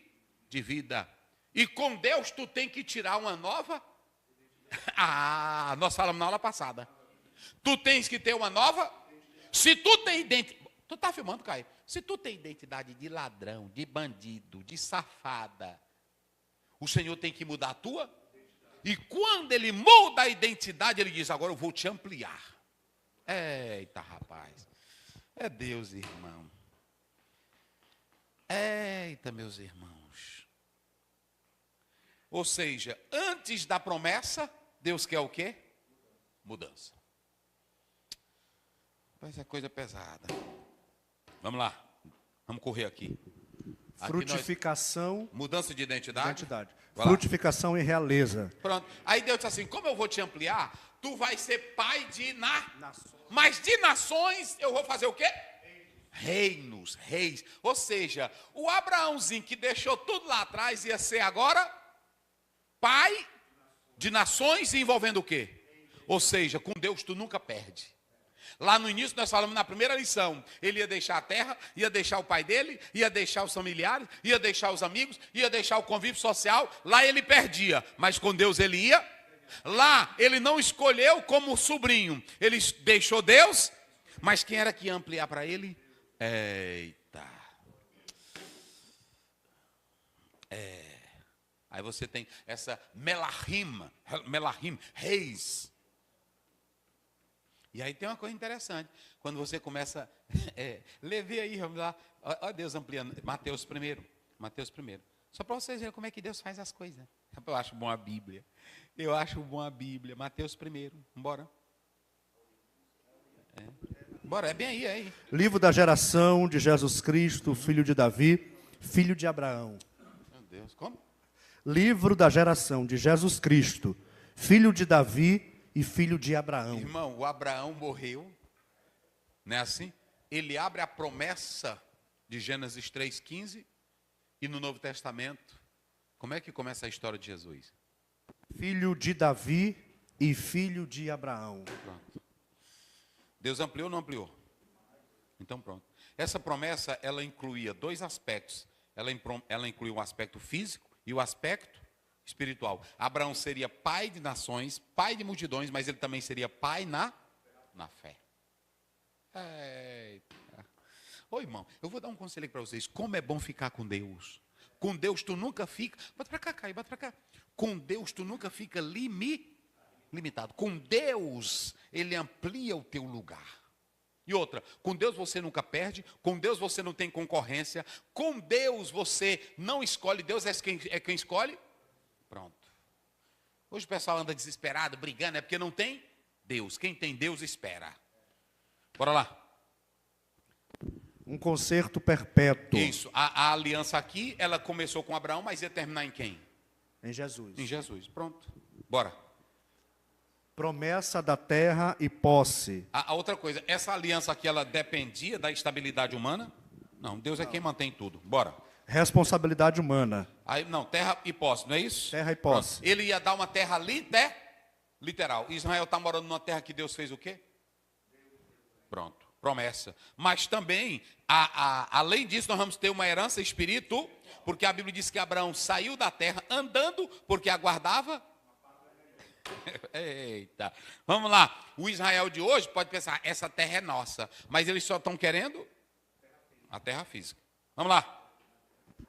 vida. E com Deus tu tem que tirar uma nova. Nós falamos na aula passada. Tu tens que ter uma nova. Se tu tem identidade. Tu está filmando, Caio? Se tu tem identidade de ladrão, de bandido, de safada, o Senhor tem que mudar a tua. E quando Ele muda a identidade, Ele diz: agora eu vou te ampliar. Eita, rapaz. É Deus, irmão. Eita, meus irmãos. Ou seja, antes da promessa, Deus quer o quê? Mudança. Mas é coisa pesada. Vamos lá. Vamos correr aqui. Frutificação. Mudança de identidade. Frutificação e realeza. Pronto. Aí Deus disse assim: como eu vou te ampliar, tu vai ser pai de nações. Mas de nações eu vou fazer o quê? Reinos, reis. Ou seja, o Abraãozinho que deixou tudo lá atrás ia ser agora pai de nações, envolvendo o quê? Ou seja, com Deus tu nunca perde. Lá no início nós falamos na primeira lição, ele ia deixar a terra, ia deixar o pai dele, ia deixar os familiares, ia deixar os amigos, ia deixar o convívio social. Lá ele perdia, mas com Deus ele ia. Lá ele não escolheu como sobrinho, ele deixou Deus, mas quem era que ia ampliar para ele? Eita. Aí você tem essa Melahim, reis. E aí tem uma coisa interessante. Quando você começa, levei aí, vamos lá. Olha Deus ampliando. Mateus primeiro. Só para vocês verem como é que Deus faz as coisas. Eu acho bom a Bíblia. Mateus primeiro. Vambora. Bora, é bem aí. Livro da geração de Jesus Cristo, filho de Davi, filho de Abraão. Meu Deus. Como? Livro da geração de Jesus Cristo, filho de Davi e filho de Abraão. Irmão, o Abraão morreu, não é assim? Ele abre a promessa de Gênesis 3,15 e no Novo Testamento, como é que começa a história de Jesus? Filho de Davi e filho de Abraão. Pronto. Deus ampliou ou não ampliou? Então pronto. Essa promessa, ela incluía dois aspectos. Ela incluía o aspecto físico e o aspecto espiritual. Abraão seria pai de nações, pai de multidões, mas ele também seria pai na fé. Eita. Ô irmão, eu vou dar um conselho para vocês. Como é bom ficar com Deus. Com Deus tu nunca fica... Bate para cá, Caio, bate para cá. Com Deus tu nunca fica limitado. Com Deus, Ele amplia o teu lugar. E outra, com Deus você nunca perde, com Deus você não tem concorrência, com Deus você não escolhe, Deus é quem escolhe. Pronto. Hoje o pessoal anda desesperado, brigando, é porque não tem Deus. Quem tem Deus espera. Bora lá. Um concerto perpétuo. Isso, a aliança aqui, ela começou com Abraão, mas ia terminar em quem? Em Jesus. Em Jesus, pronto. Bora. Promessa da terra e posse. A outra coisa, essa aliança aqui, ela dependia da estabilidade humana? Não, Deus é quem mantém tudo. Bora. Responsabilidade humana. Aí, não, terra e posse, não é isso? Terra e posse. Pronto. Ele ia dar uma terra literal. Israel está morando numa terra que Deus fez o quê? Pronto, promessa. Mas também, além disso, nós vamos ter uma herança espírito, porque a Bíblia diz que Abraão saiu da terra andando, porque aguardava. Eita, vamos lá. O Israel de hoje pode pensar, essa terra é nossa, mas eles só estão querendo a terra física. Vamos lá.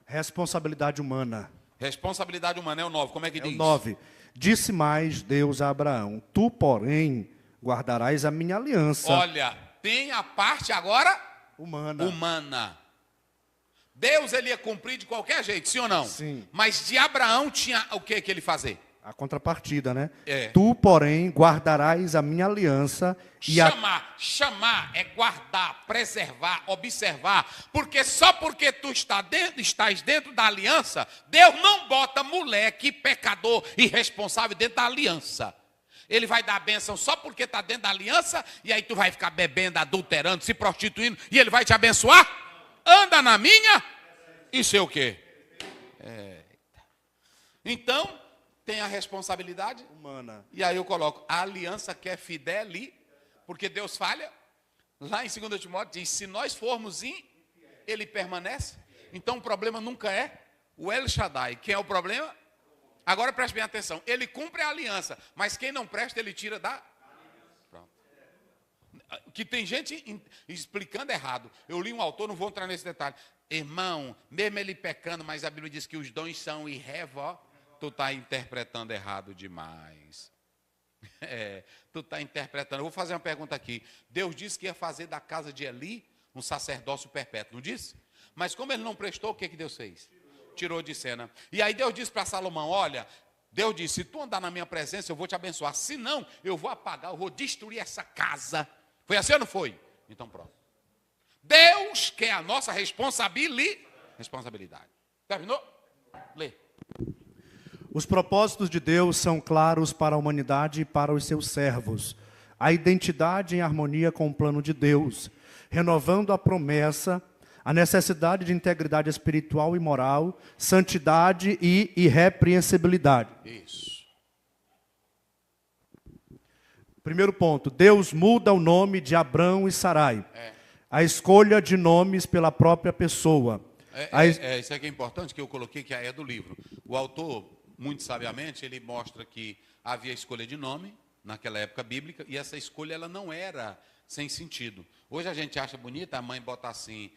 Responsabilidade humana. Responsabilidade humana é o 9, como é que diz? O 9. Disse mais Deus a Abraão, tu, porém, guardarás a minha aliança. Olha, tem a parte agora humana. Deus ele ia cumprir de qualquer jeito, sim ou não? Sim. Mas de Abraão tinha o que ele fazer? A contrapartida, né? É. Tu, porém, guardarás a minha aliança e Chamar é guardar, preservar, observar. Porque só porque tu estás dentro da aliança, Deus não bota moleque, pecador, irresponsável dentro da aliança. Ele vai dar a bênção só porque está dentro da aliança, e aí tu vai ficar bebendo, adulterando, se prostituindo, e ele vai te abençoar? Anda na minha, isso é o quê? Então, tem a responsabilidade humana. E aí eu coloco, a aliança que é fideli, porque Deus falha. Lá em 2 Timóteo diz, se nós formos ele permanece. Então o problema nunca é o El Shaddai. Quem é o problema? Agora preste bem atenção. Ele cumpre a aliança, mas quem não presta, ele tira da... Pronto. Que tem gente explicando errado. Eu li um autor, não vou entrar nesse detalhe. Irmão, mesmo ele pecando, mas a Bíblia diz que os dons são irrevogáveis. Tu está interpretando errado demais. Tu está interpretando. Eu vou fazer uma pergunta aqui. Deus disse que ia fazer da casa de Eli um sacerdócio perpétuo, não disse? Mas como ele não prestou, o que Deus fez? Tirou de cena. E aí Deus disse para Salomão, olha, Deus disse, se tu andar na minha presença, eu vou te abençoar. Se não, eu vou apagar, eu vou destruir essa casa. Foi assim ou não foi? Então pronto. Deus quer a nossa responsabilidade. Terminou? Lê. Os propósitos de Deus são claros para a humanidade e para os seus servos. A identidade em harmonia com o plano de Deus, renovando a promessa, a necessidade de integridade espiritual e moral, santidade e irrepreensibilidade. Isso. Primeiro ponto, Deus muda o nome de Abrão e Sarai. A escolha de nomes pela própria pessoa. Isso aqui é importante, que eu coloquei, que é do livro. O autor... Muito sabiamente, ele mostra que havia escolha de nome naquela época bíblica e essa escolha ela não era sem sentido. Hoje a gente acha bonita, a mãe bota assim,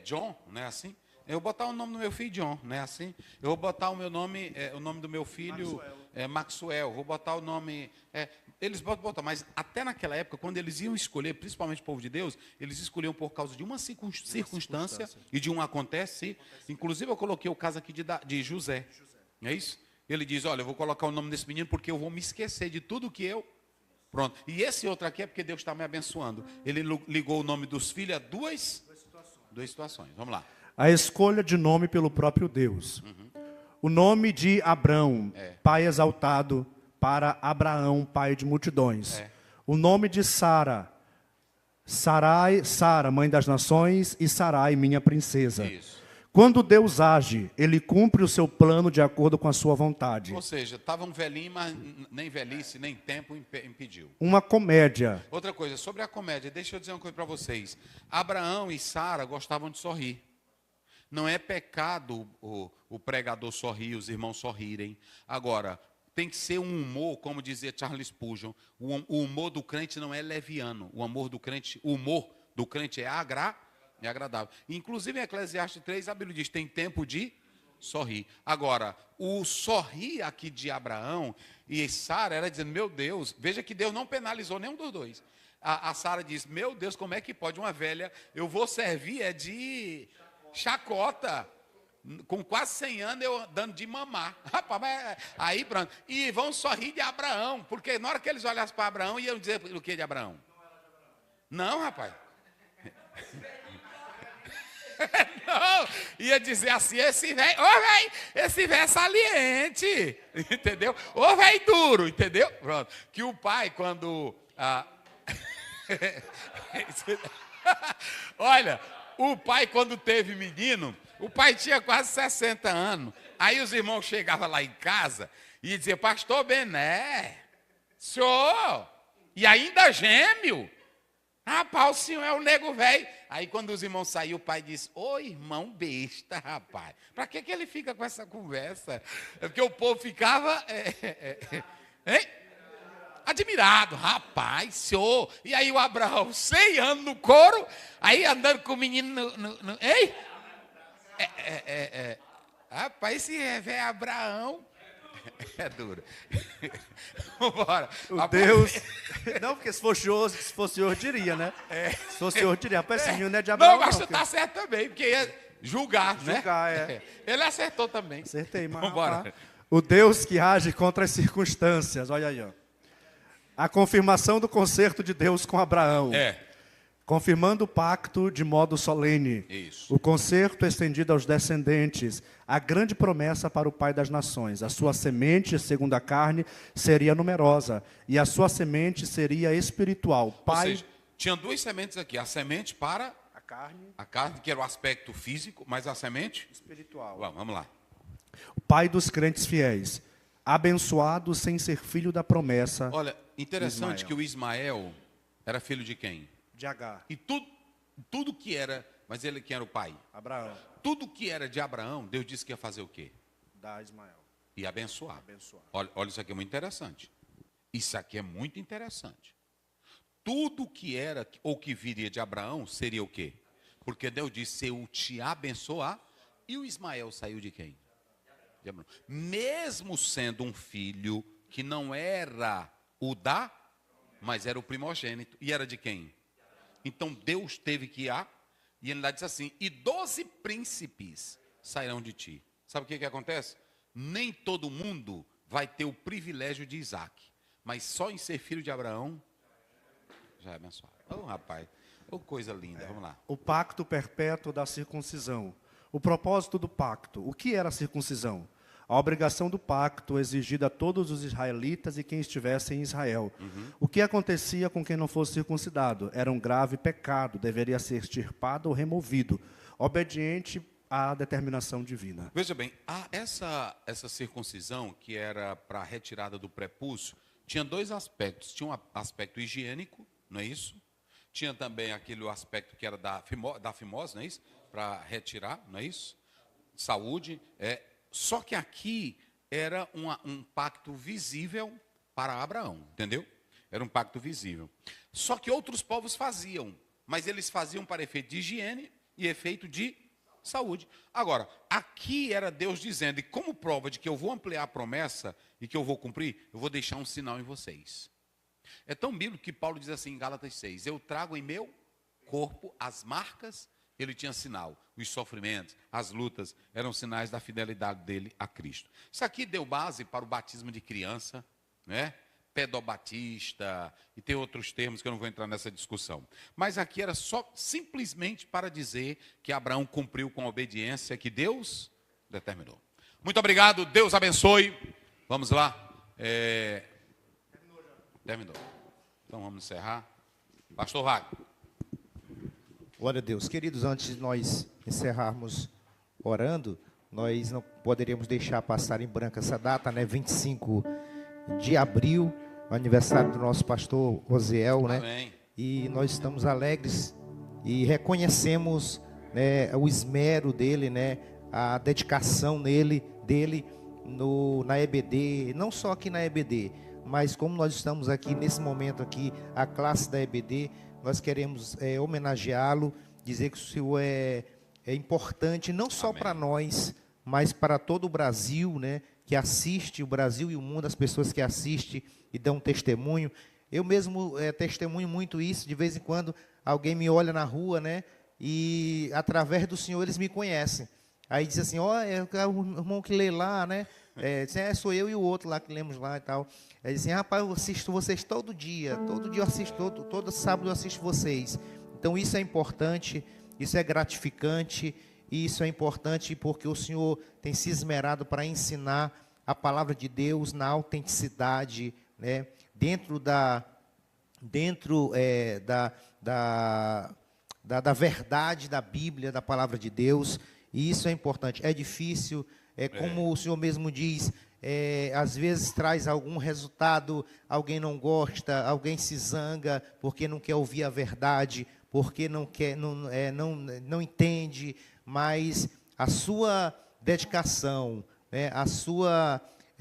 John, não é assim? Eu vou botar o nome do meu filho John, não é assim? Eu vou botar o meu nome, o nome do meu filho Maxwell. Vou botar o nome... eles botam, mas até naquela época, quando eles iam escolher, principalmente o povo de Deus, eles escolhiam por causa de uma circunstância e de um acontece. Inclusive eu coloquei o caso aqui de José. É isso? Ele diz, olha, eu vou colocar o nome desse menino porque eu vou me esquecer de tudo que eu... Pronto. E esse outro aqui é porque Deus está me abençoando. Ele ligou o nome dos filhos a duas situações. Vamos lá. A escolha de nome pelo próprio Deus. O nome de Abrão, pai exaltado, para Abraão, pai de multidões. O nome de Sara, Sara, mãe das nações, e Sarai, minha princesa. Isso. Quando Deus age, ele cumpre o seu plano de acordo com a sua vontade. Ou seja, estava um velhinho, mas nem velhice, nem tempo impediu. Uma comédia. Outra coisa, sobre a comédia, deixa eu dizer uma coisa para vocês. Abraão e Sara gostavam de sorrir. Não é pecado o pregador sorrir, os irmãos sorrirem. Agora, tem que ser um humor, como dizia Charles Spurgeon, o humor do crente não é leviano. O humor do crente é agradável. Inclusive em Eclesiastes 3, a Bíblia diz, tem tempo de sorrir. Agora, o sorrir aqui de Abraão e Sara era dizendo, meu Deus, veja que Deus não penalizou nenhum dos dois. A Sara diz, meu Deus, como é que pode uma velha, eu vou servir de chacota, com quase 100 anos eu dando de mamar. Rapaz, aí pronto. E vão sorrir de Abraão, porque na hora que eles olhassem para Abraão, iam dizer o que de Abraão? Não, rapaz. Não, ia dizer assim, esse velho é saliente, entendeu? Ô velho duro, entendeu? Pronto. Que o pai, quando... Olha, o pai, quando teve menino, o pai tinha quase 60 anos. Aí os irmãos chegavam lá em casa e diziam, pastor Bené, senhor, e ainda gêmeo. Rapaz, o senhor é um nego velho. Aí quando os irmãos saíram, o pai disse, ô irmão besta, rapaz. Para que ele fica com essa conversa? É porque o povo ficava admirado. Rapaz, senhor. E aí o Abraão, 100 anos no couro, aí andando com o menino Ei? Rapaz, esse velho Abraão é duro. Vambora. Deus. Não, porque se fosse hoje, diria, né? Se fosse hoje, diria. Rapaz, esse menino não é de Abraão. Não, mas tu tá certo também, porque ia julgar, né? Julgar, Ele acertou também. Acertei, mas. Vambora. O Deus que age contra as circunstâncias. Olha aí, ó. A confirmação do concerto de Deus com Abraão. Confirmando o pacto de modo solene. Isso. O concerto estendido aos descendentes. A grande promessa para o Pai das Nações. A sua semente, segundo a carne, seria numerosa. E a sua semente seria espiritual. Pai... Ou seja, tinha duas sementes aqui. A semente para a carne, que era o aspecto físico, mas a semente espiritual. Vamos lá. O Pai dos crentes fiéis. Abençoado sem ser filho da promessa. Olha, interessante que o Ismael era filho de quem? De Agar. E tudo que era, mas ele quem era o pai? Abraão. Tudo que era de Abraão, Deus disse que ia fazer o quê? Dar Ismael. E abençoar. Olha, isso aqui é muito interessante. Isso aqui é muito interessante. Tudo que era ou que viria de Abraão seria o quê? Porque Deus disse, eu te abençoar. E o Ismael saiu de quem? De Abraão. Mesmo sendo um filho que não era mas era o primogênito. E era de quem? Então Deus teve que ir e ele lá diz assim, e 12 príncipes sairão de ti. Sabe o que acontece? Nem todo mundo vai ter o privilégio de Isaac, mas só em ser filho de Abraão já é abençoado. Rapaz, coisa linda, vamos lá. O pacto perpétuo da circuncisão. O propósito do pacto. O que era a circuncisão? A obrigação do pacto exigida a todos os israelitas e quem estivesse em Israel. O que acontecia com quem não fosse circuncidado? Era um grave pecado, deveria ser extirpado ou removido, obediente à determinação divina. Veja bem, essa circuncisão, que era para a retirada do prepúcio, tinha dois aspectos. Tinha um aspecto higiênico, não é isso? Tinha também aquele aspecto que era da fimose, não é isso? Para retirar, não é isso? Saúde, Só que aqui era um pacto visível para Abraão, entendeu? Era um pacto visível. Só que outros povos faziam, mas eles faziam para efeito de higiene e efeito de saúde. Agora, aqui era Deus dizendo, e como prova de que eu vou ampliar a promessa e que eu vou cumprir, eu vou deixar um sinal em vocês. É tão bíblico que Paulo diz assim em Gálatas 6, eu trago em meu corpo as marcas. Ele tinha sinal, os sofrimentos, as lutas, eram sinais da fidelidade dele a Cristo. Isso aqui deu base para o batismo de criança, né? Pedobatista, e tem outros termos que eu não vou entrar nessa discussão. Mas aqui era só simplesmente para dizer que Abraão cumpriu com a obediência que Deus determinou. Muito obrigado, Deus abençoe. Vamos lá. Terminou. Então vamos encerrar. Pastor Wagner. Glória a Deus. Queridos, antes de nós encerrarmos orando, nós não poderíamos deixar passar em branco essa data, né? 25 de abril, o aniversário do nosso pastor Rosiel, né? Amém. E nós estamos alegres e reconhecemos, né, o esmero dele, né? A dedicação dele na EBD, não só aqui na EBD, mas como nós estamos aqui nesse momento aqui, a classe da EBD, nós queremos homenageá-lo, dizer que o Senhor é importante não só para nós, mas para todo o Brasil, né, que assiste, o Brasil e o mundo, as pessoas que assistem e dão testemunho. Eu mesmo testemunho muito isso, de vez em quando alguém me olha na rua, né, e através do Senhor eles me conhecem. Aí diz assim, ó, é o irmão que lê lá, né? Sou eu e o outro lá que lemos lá e tal. Aí diz assim, rapaz, eu assisto vocês todo dia eu assisto, todo sábado eu assisto vocês. Então isso é importante, isso é gratificante, e isso é importante porque o Senhor tem se esmerado para ensinar a palavra de Deus na autenticidade, né? Dentro da verdade da Bíblia, da palavra de Deus. E isso é importante. É difícil, como o Senhor mesmo diz, às vezes traz algum resultado, alguém não gosta, alguém se zanga porque não quer ouvir a verdade, porque não entende, mas a sua dedicação, né,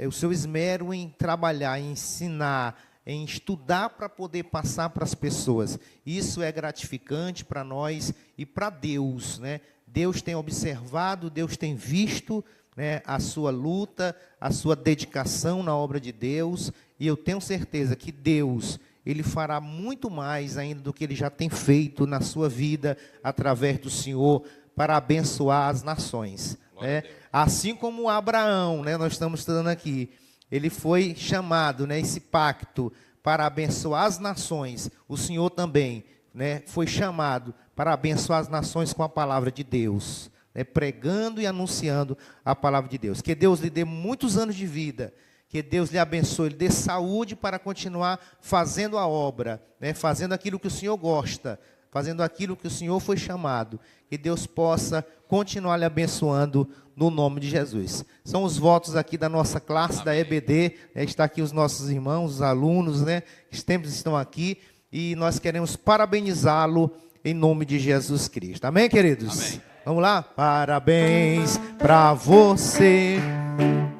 o seu esmero em trabalhar, em ensinar, em estudar para poder passar para as pessoas, isso é gratificante para nós e para Deus, né? Deus tem observado, Deus tem visto, né, a sua luta, a sua dedicação na obra de Deus, e eu tenho certeza que Deus, Ele fará muito mais ainda do que Ele já tem feito na sua vida, através do Senhor, para abençoar as nações, né? Assim como Abraão, né, nós estamos estudando aqui, ele foi chamado, né, esse pacto para abençoar as nações, o Senhor também, né, foi chamado para abençoar as nações com a palavra de Deus, né, pregando e anunciando a palavra de Deus. Que Deus lhe dê muitos anos de vida, que Deus lhe abençoe, lhe dê saúde para continuar fazendo a obra, né, fazendo aquilo que o Senhor gosta, fazendo aquilo que o Senhor foi chamado. Que Deus possa continuar lhe abençoando no nome de Jesus. São os votos aqui da nossa classe, da EBD, está aqui os nossos irmãos, os alunos, né, que sempre estão aqui, e nós queremos parabenizá-lo em nome de Jesus Cristo. Amém, queridos? Amém. Vamos lá? Parabéns para você,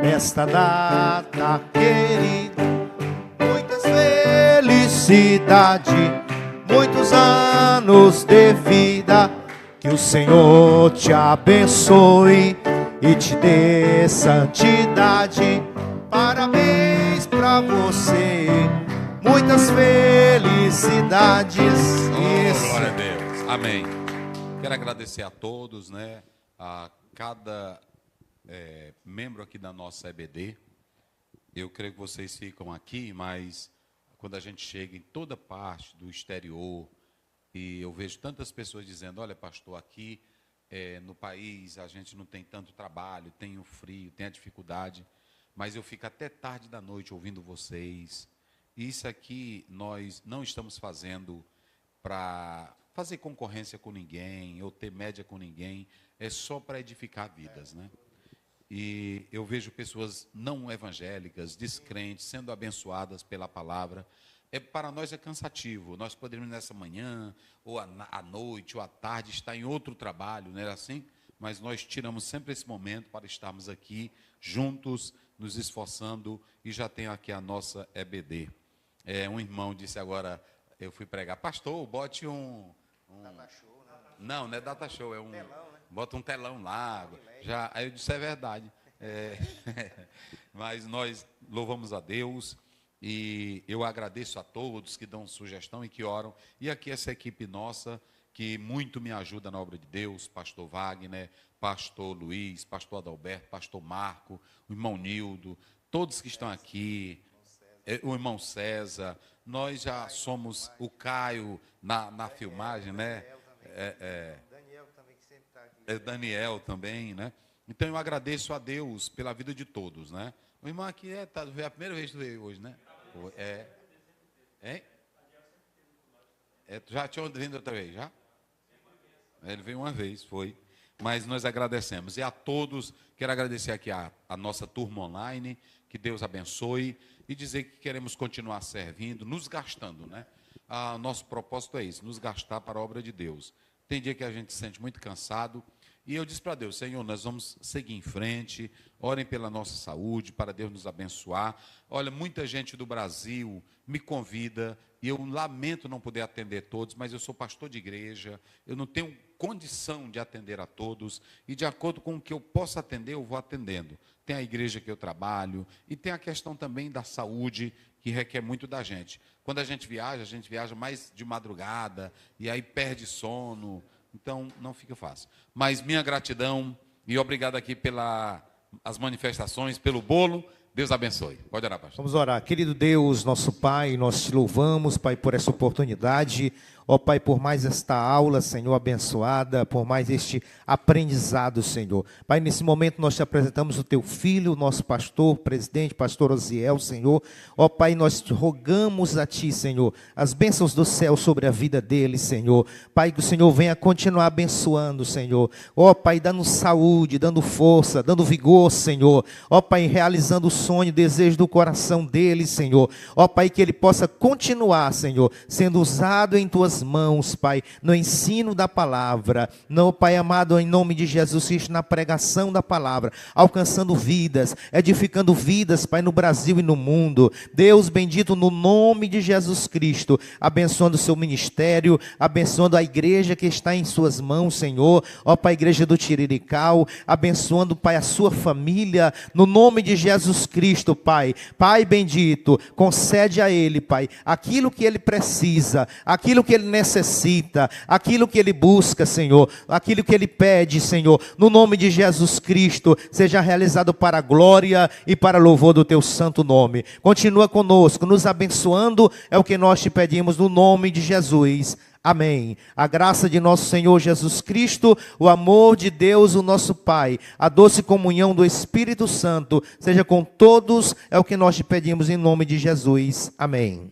nesta data querida, muitas felicidades, muitos anos de vida, que o Senhor te abençoe e te dê santidade. Parabéns para você, muitas felicidades. Glória a Deus. Amém. Quero agradecer a todos, né? A cada membro aqui da nossa EBD. Eu creio que vocês ficam aqui, mas quando a gente chega em toda parte do exterior, e eu vejo tantas pessoas dizendo, olha, pastor, aqui no país a gente não tem tanto trabalho, tem o frio, tem a dificuldade, mas eu fico até tarde da noite ouvindo vocês. E isso aqui nós não estamos fazendo para fazer concorrência com ninguém, ou ter média com ninguém, é só para edificar vidas, né? E eu vejo pessoas não evangélicas, descrentes, sendo abençoadas pela palavra. Para nós é cansativo, nós poderíamos nessa manhã, ou à noite, ou à tarde, estar em outro trabalho, não é assim? Mas nós tiramos sempre esse momento para estarmos aqui, juntos, nos esforçando, e já tem aqui a nossa EBD. Um irmão disse agora, eu fui pregar, pastor, bote Data show, não é data show, é um telão, né? Bota um telão lá. Aí eu disse, é verdade. Mas nós louvamos a Deus e eu agradeço a todos que dão sugestão e que oram. E aqui essa equipe nossa, que muito me ajuda na obra de Deus, pastor Wagner, pastor Luiz, pastor Adalberto, pastor Marco, o irmão Nildo, todos que estão aqui, o irmão César, nós já somos o Caio na filmagem, né? Daniel também, que sempre está aqui. Daniel também, né? Então eu agradeço a Deus pela vida de todos, né? O irmão aqui foi a primeira vez que tu veio hoje, né? Hein? Já tinha vindo outra vez, já? Ele veio uma vez, foi. Mas nós agradecemos. E a todos, quero agradecer aqui a nossa turma online, que Deus abençoe, e dizer que queremos continuar servindo, nos gastando, né? Nosso propósito é isso, nos gastar para a obra de Deus. Tem dia que a gente se sente muito cansado, e eu disse para Deus, Senhor, nós vamos seguir em frente, orem pela nossa saúde, para Deus nos abençoar. Olha, muita gente do Brasil me convida, e eu lamento não poder atender todos, mas eu sou pastor de igreja, eu não tenho condição de atender a todos, e de acordo com o que eu possa atender, eu vou atendendo. Tem a igreja que eu trabalho, e tem a questão também da saúde, que requer muito da gente. Quando a gente viaja mais de madrugada, e aí perde sono, então não fica fácil. Mas minha gratidão, e obrigado aqui pelas manifestações, pelo bolo. Deus abençoe. Pode orar, pastor. Vamos orar. Querido Deus, nosso Pai, nós te louvamos, Pai, por essa oportunidade. Ó Pai, por mais esta aula, Senhor, abençoada, por mais este aprendizado, Senhor. Pai, nesse momento nós te apresentamos o teu filho, o nosso pastor, presidente, pastor Osiel, Senhor. Ó Pai, nós te rogamos a ti, Senhor, as bênçãos do céu sobre a vida dele, Senhor. Pai, que o Senhor venha continuar abençoando, Senhor. Ó Pai, dando saúde, dando força, dando vigor, Senhor. Ó Pai, realizando o sonho, desejo do coração dele, Senhor. Ó Pai, que ele possa continuar, Senhor, sendo usado em tuas mãos, Pai, no ensino da palavra, não, Pai amado, em nome de Jesus Cristo, na pregação da palavra, alcançando vidas, edificando vidas, Pai, no Brasil e no mundo. Deus bendito, no nome de Jesus Cristo, abençoando o seu ministério, abençoando a igreja que está em suas mãos, Senhor. Ó Pai, igreja do Tirirical, abençoando, Pai, a sua família, no nome de Jesus Cristo, Pai. Pai bendito, concede a ele, Pai, aquilo que ele precisa, aquilo que ele necessita, aquilo que ele busca, Senhor, aquilo que ele pede, Senhor, no nome de Jesus Cristo, seja realizado para a glória e para louvor do teu santo nome. Continua conosco, nos abençoando, é o que nós te pedimos no nome de Jesus. Amém. A graça de nosso Senhor Jesus Cristo, o amor de Deus, o nosso Pai, a doce comunhão do Espírito Santo, seja com todos, é o que nós te pedimos em nome de Jesus. Amém.